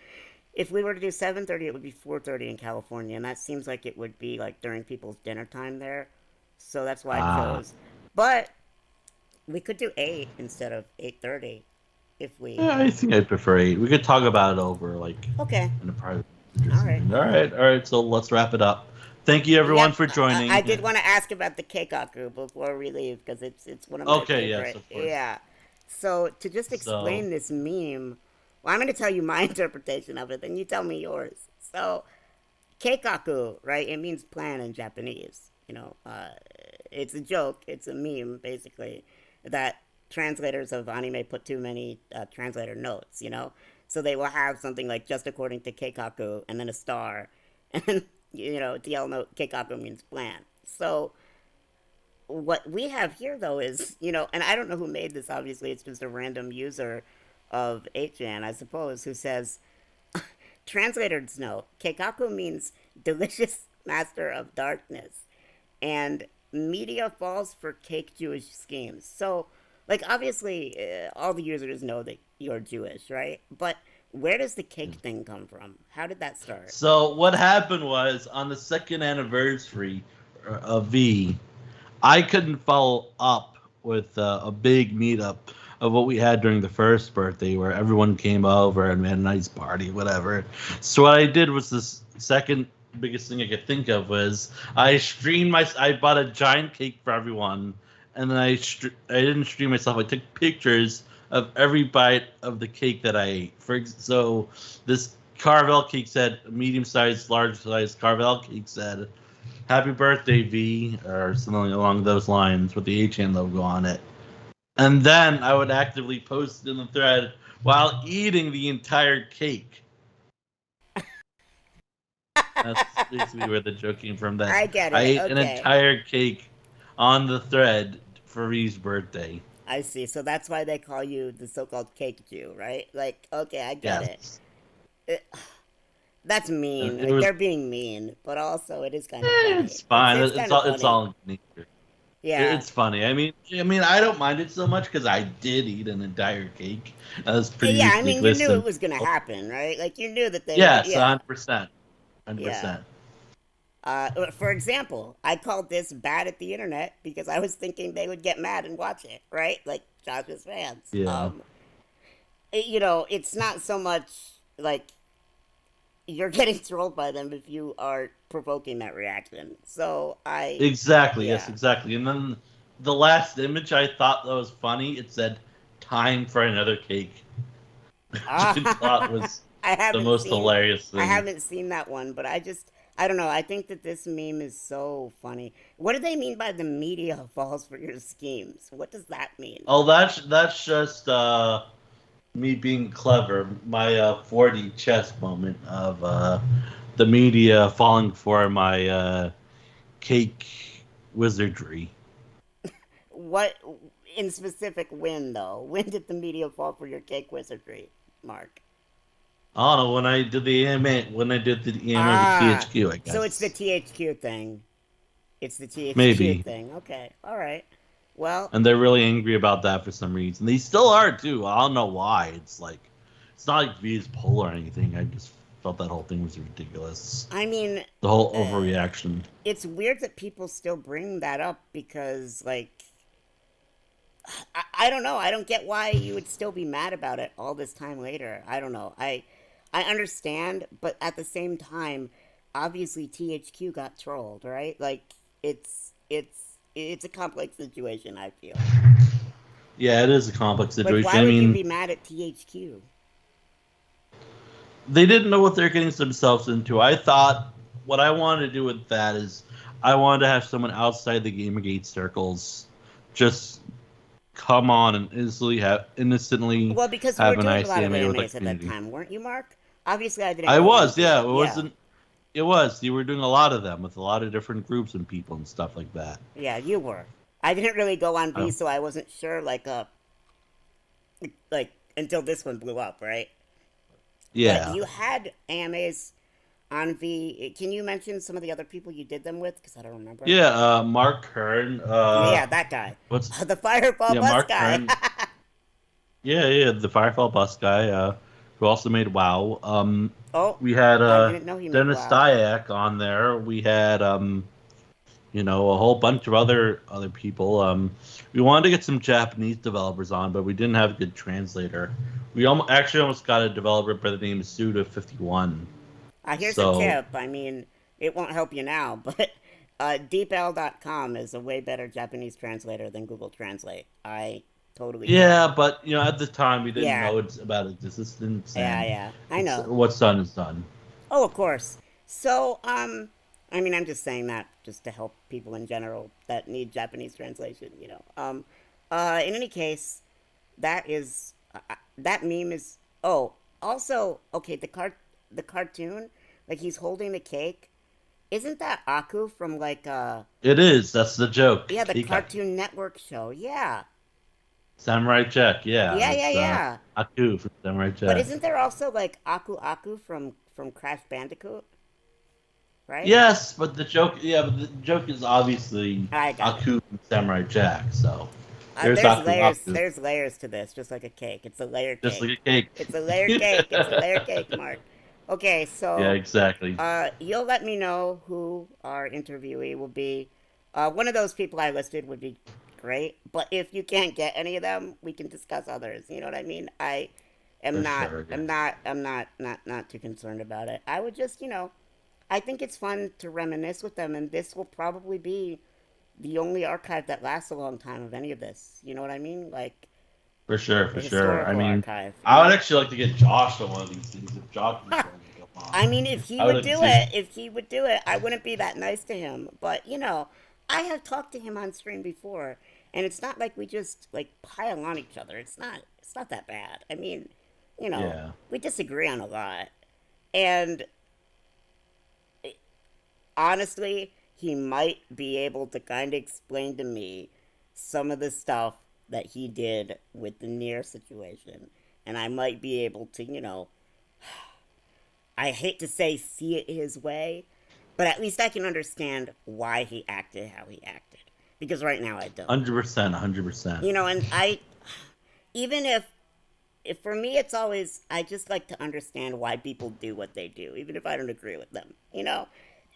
If we were to do 7:30, it would be 4:30 in California, and that seems like it would be like during people's dinner time there. So that's why I chose. But we could do 8 instead of 8:30 if we.
Yeah, I think I'd prefer 8. We could talk about it over, like,
Okay.
in a private.
All right.
All right. So let's wrap it up. Thank you, everyone,
Yep,
for joining.
I did want to ask about the Keikaku before we leave, because it's one of my
Okay, yes,
favorite.
of course.
Yeah. So to just explain this meme, well, I'm going to tell you my interpretation of it, then you tell me yours. So Keikaku, right? It means plan in Japanese. It's a joke. It's a meme, basically, that translators of anime put too many translator notes, So they will have something like just according to Keikaku and then a star. And then, TL note Keikaku means plan. So what we have here, though, is, and I don't know who made this, obviously. It's just a random user of 8chan, I suppose, who says, translators note, Keikaku means delicious master of darkness. And media falls for cake Jewish schemes. So, like, obviously, all the users know that you're Jewish, right? But where does the cake thing come from? How did that start?
So what happened was, on the second anniversary of V, I couldn't follow up with a big meetup of what we had during the first birthday, where everyone came over and we had a nice party, whatever. So what I did was, this second biggest thing I could think of was, I bought a giant cake for everyone, and then I didn't stream myself. I took pictures of every bite of the cake that I ate. So this Carvel cake said medium-sized, large-sized Carvel cake said, "Happy Birthday, V," or something along those lines with the HN logo on it. And then I would actively post it in the thread while eating the entire cake. That's basically where the joke came from. That
I get it.
I ate
okay.
an entire cake on the thread for V's birthday.
I see. So that's why they call you the so-called cake Jew, right? Like, okay, I get it. That's mean. Like, they're being mean, but also it is kind of funny.
It's fine. It's all in nature.
Yeah,
it's funny. I mean, I don't mind it so much because I did eat an entire cake. That's pretty.
Yeah, I mean, you knew it was gonna happen, right? Like, you knew that they.
Yes, 100%. 100%.
Yeah. For example, I called this bad at the internet because I was thinking they would get mad and watch it, right? Like Josh's fans.
Yeah.
It's not so much like you're getting trolled by them if you are provoking that reaction. So
Exactly. Yes, exactly. And then the last image I thought that was funny. It said, "Time for another cake," which I thought was the most hilarious thing.
I haven't seen that one, but I don't know. I think that this meme is so funny. What do they mean by the media falls for your schemes? What does that mean?
Oh, that's just me being clever. My 4D chess moment of the media falling for my cake wizardry.
What in specific when though? When did the media fall for your cake wizardry, Mark?
I don't know, when I did the AMA, THQ, I guess.
So it's the THQ thing. It's the THQ
Maybe.
thing. Okay, all right. Well,
and they're really angry about that for some reason. They still are too. I don't know why. It's not like V is poll or anything. I just felt that whole thing was ridiculous.
I mean,
the whole overreaction.
It's weird that people still bring that up because, like, I don't know. I don't get why you would still be mad about it all this time later. I don't know. I understand, but at the same time, obviously THQ got trolled, right? Like, it's a complex situation, I feel.
Yeah, it is a complex situation.
But why would you be mad at THQ?
They didn't know what they're getting themselves into. I thought what I wanted to do with that is I wanted to have someone outside the Gamergate circles just come on and innocently
well, because
have
we were
an
doing a lot of
ICMA
AMAs at that time, weren't you, Mark? Obviously, I didn't.
I was, yeah. It wasn't. It was. You were doing a lot of them with a lot of different groups and people and stuff like that.
Yeah, you were. I didn't really go on V, so I wasn't sure, like until this one blew up, right?
Yeah.
But you had AMAs on V. Can you mention some of the other people you did them with? Because I don't remember.
Yeah, Mark Kern.
Yeah, that guy.
What's
the Firefall bus
Mark
guy?
Kern. yeah, the Firefall bus guy. Who also made WoW. We had Dennis Dyack on there. We had a whole bunch of other people. We wanted to get some Japanese developers on, but we didn't have a good translator. We actually almost got a developer by the name of Suda51.
Here's a tip. I mean, it won't help you now, but deepl.com is a way better Japanese translator than Google Translate. I totally.
Yeah, but at the time we didn't know about its existence.
Yeah, I know.
What's done is done.
Oh, of course. So, I mean, I'm just saying that just to help people in general that need Japanese translation. In any case, that meme is. Oh, also, okay, the cartoon, like he's holding the cake. Isn't that Aku from like
It is. That's the joke.
Yeah, the Cartoon Network show. Yeah.
Samurai Jack. Yeah.
Yeah.
Aku from Samurai Jack.
But isn't there also like Aku from Crash Bandicoot? Right?
Yes, but the joke. Yeah, but the joke is obviously Aku from Samurai Jack. So
there's layers to this, just like a cake. It's a layered cake.
Just like a cake.
It's a layered cake. It's a layered cake, Mark. Okay, so
yeah, exactly.
You'll let me know who our interviewee will be. One of those people I listed would be great, but if you can't get any of them, we can discuss others. You know what I mean? I am not too concerned about it. I would just, I think it's fun to reminisce with them, and this will probably be the only archive that lasts a long time of any of this. You know what I mean? Like.
For sure. I mean,
archive.
I would actually like to get Josh on one of these things if Josh was going to go
I mean, if he would do it, I wouldn't be that nice to him. But I have talked to him on stream before, and it's not like we just like pile on each other. It's not that bad. I mean,
Yeah.
we disagree on a lot, and honestly, he might be able to kind of explain to me some of the stuff that he did with the Near situation, and I might be able to, I hate to say see it his way, but at least I can understand why he acted how he acted. Because right now I don't.
100%, 100%.
And even if for me it's always, I just like to understand why people do what they do, even if I don't agree with them,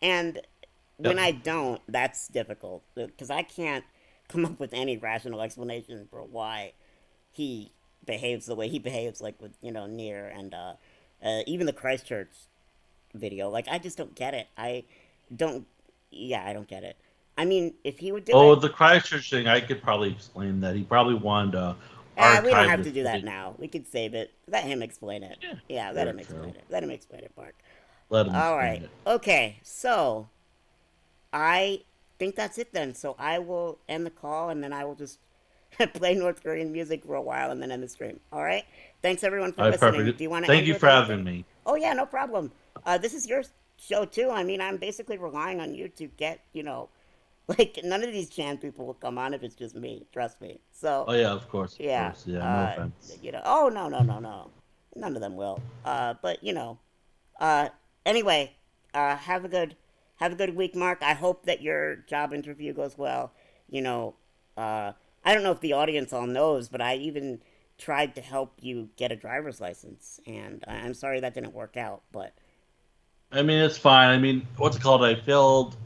And when I don't, that's difficult, because I can't come up with any rational explanation for why he behaves the way he behaves, like with, Near and even the Christchurch video. Like, I just don't get it. I don't get it. I mean, if he would do it...
Oh, the Christchurch thing, I could probably explain that. He probably wanted to archive
we don't have to
this
do that
video.
now. We could save it. Let him explain it. Yeah, let him explain it. Let him explain it, Mark.
Let him
All
explain
right.
it.
Okay, so I think that's it then. So I will end the call, and then I will just play North Korean music for a while and then end the stream. All right? Thanks, everyone, for listening.
Perfect.
Do you want to
Thank you for having me.
Oh, yeah, no problem. This is your show, too. I mean, I'm basically relying on you to get, like, none of these Chan people will come on if it's just me. Trust me. So.
Oh, yeah, of course.
Yeah.
Of course. Yeah, no offense.
Oh, no. None of them will. But, anyway, have a good week, Mark. I hope that your job interview goes well. I don't know if the audience all knows, but I even tried to help you get a driver's license, and I'm sorry that didn't work out, but...
I mean, it's fine. I mean, what's it called? I failed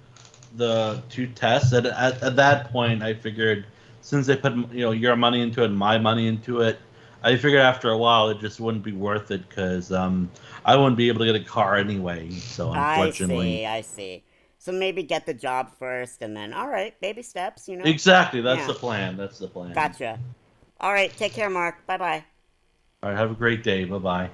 the 2 tests. At that point, I figured, since they put your money into it and my money into it, I figured after a while it just wouldn't be worth it, because I wouldn't be able to get a car anyway. So unfortunately,
I see. So maybe get the job first, and then all right, baby steps.
Exactly. That's the plan.
Gotcha. All right, take care, Mark. Bye bye.
All right. Have a great day. Bye bye.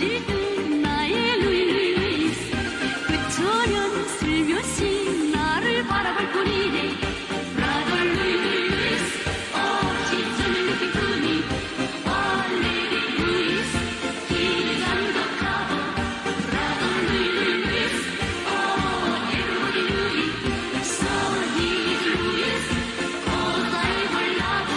지금 나의 루이스 그토록 슬며시 나를 바라볼 뿐이네 브라더 루이스 시선을 느낀 꿈이 얼리리 루이스 기장도 가보 브라더 루이스 everybody 루이스 so he's 루이스 cause I will love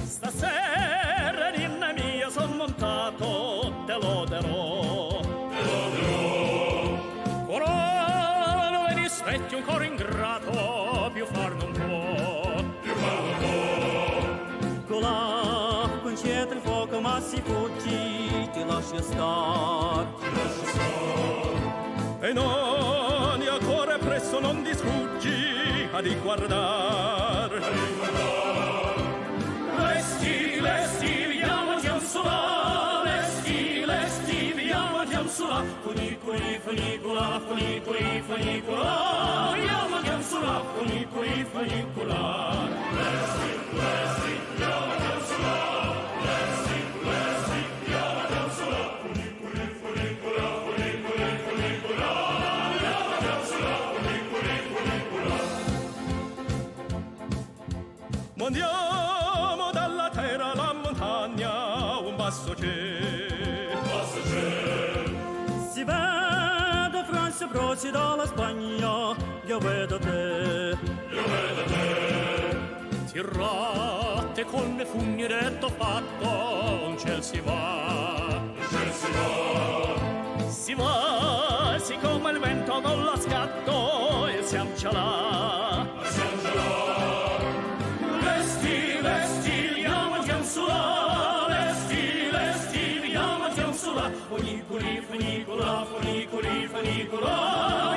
Stasera ninna mia son montato, te lo darò. Corona e rispecchio un coro ingrato, più far non può. Colà, concetta il fuoco ma si fuggi, ti lascia star. E non ancora presto non disfuggi a riguardar. Lesti, vediamo Giamsola, lesti, vediamo Giamsola, funicoli, funicola, vediamo Giamsola, funicoli, funicola. Lesti, vediamo Giamsola, lesti, vediamo Giamsola, funicoli, vediamo Giamsola, funicoli. Mondiamo dalla terra alla montagna, un basso c'è. Si vede Francia broci dalla Spagna, io vedo te. Tirate con le fugni retto fatto, un ciel si va. Si va, siccome il vento non la scatto, e siamo già là. Lesti, vediamo Giamsola, lesti, vediamo Giamsola, funicoli, funicola,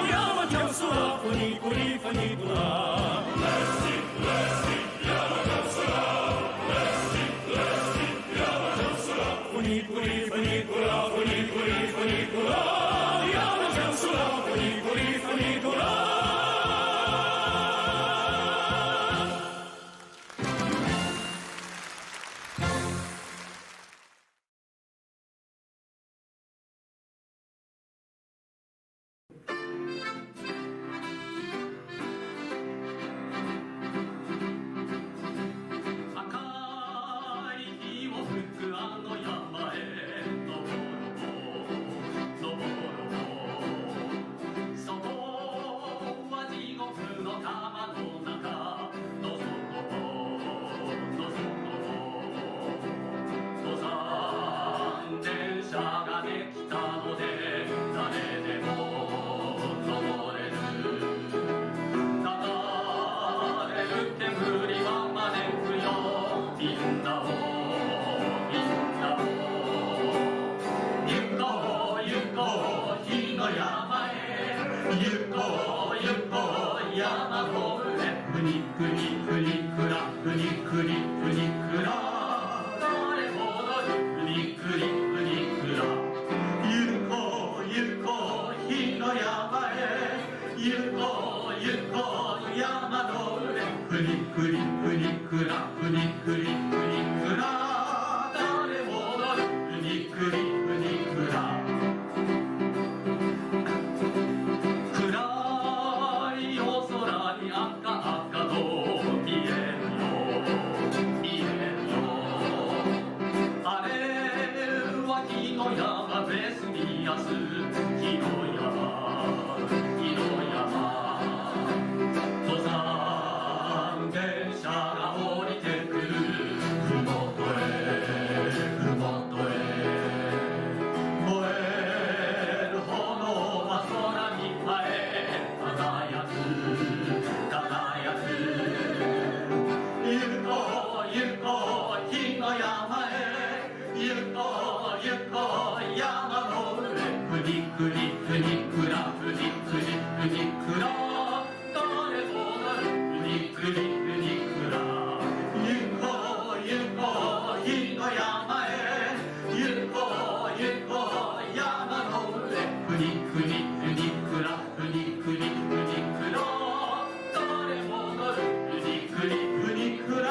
vediamo Giamsola, funicoli, funicola. Lesti, vediamo Giamsola, lesti, vediamo Giamsola, funicoli, vediamo Giamsola, funicoli, funicola. Akai 火を吹くあの山へやす火の山火の山登山電車が降りてくるふもとへふもとへ燃える炎は空に生え輝く輝く行こう行こう火の山へ行こう行こう山の上くにくにくにくらくにくにくにくら誰もなるくにくにくにくら行こう行こう火の山へ行こう行こう山の上くにくにくにくらくにくにくにくら誰もなるくにくにくにくら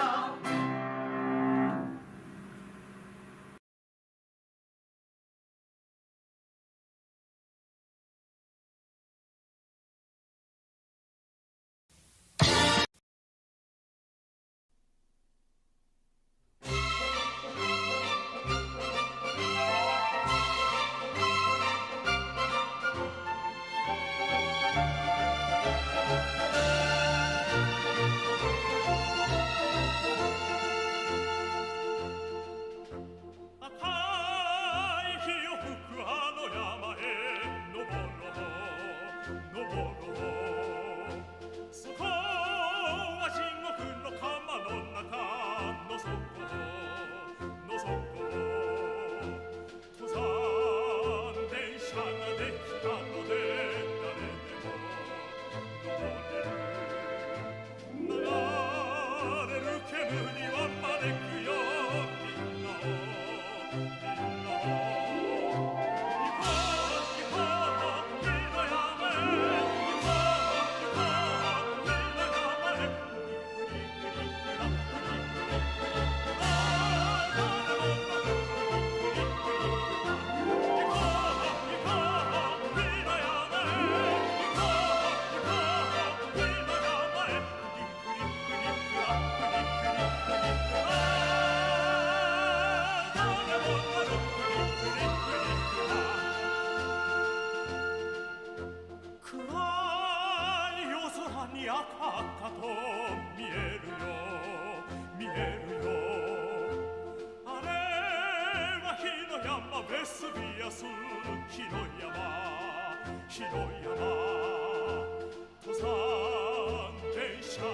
火の山登山電車が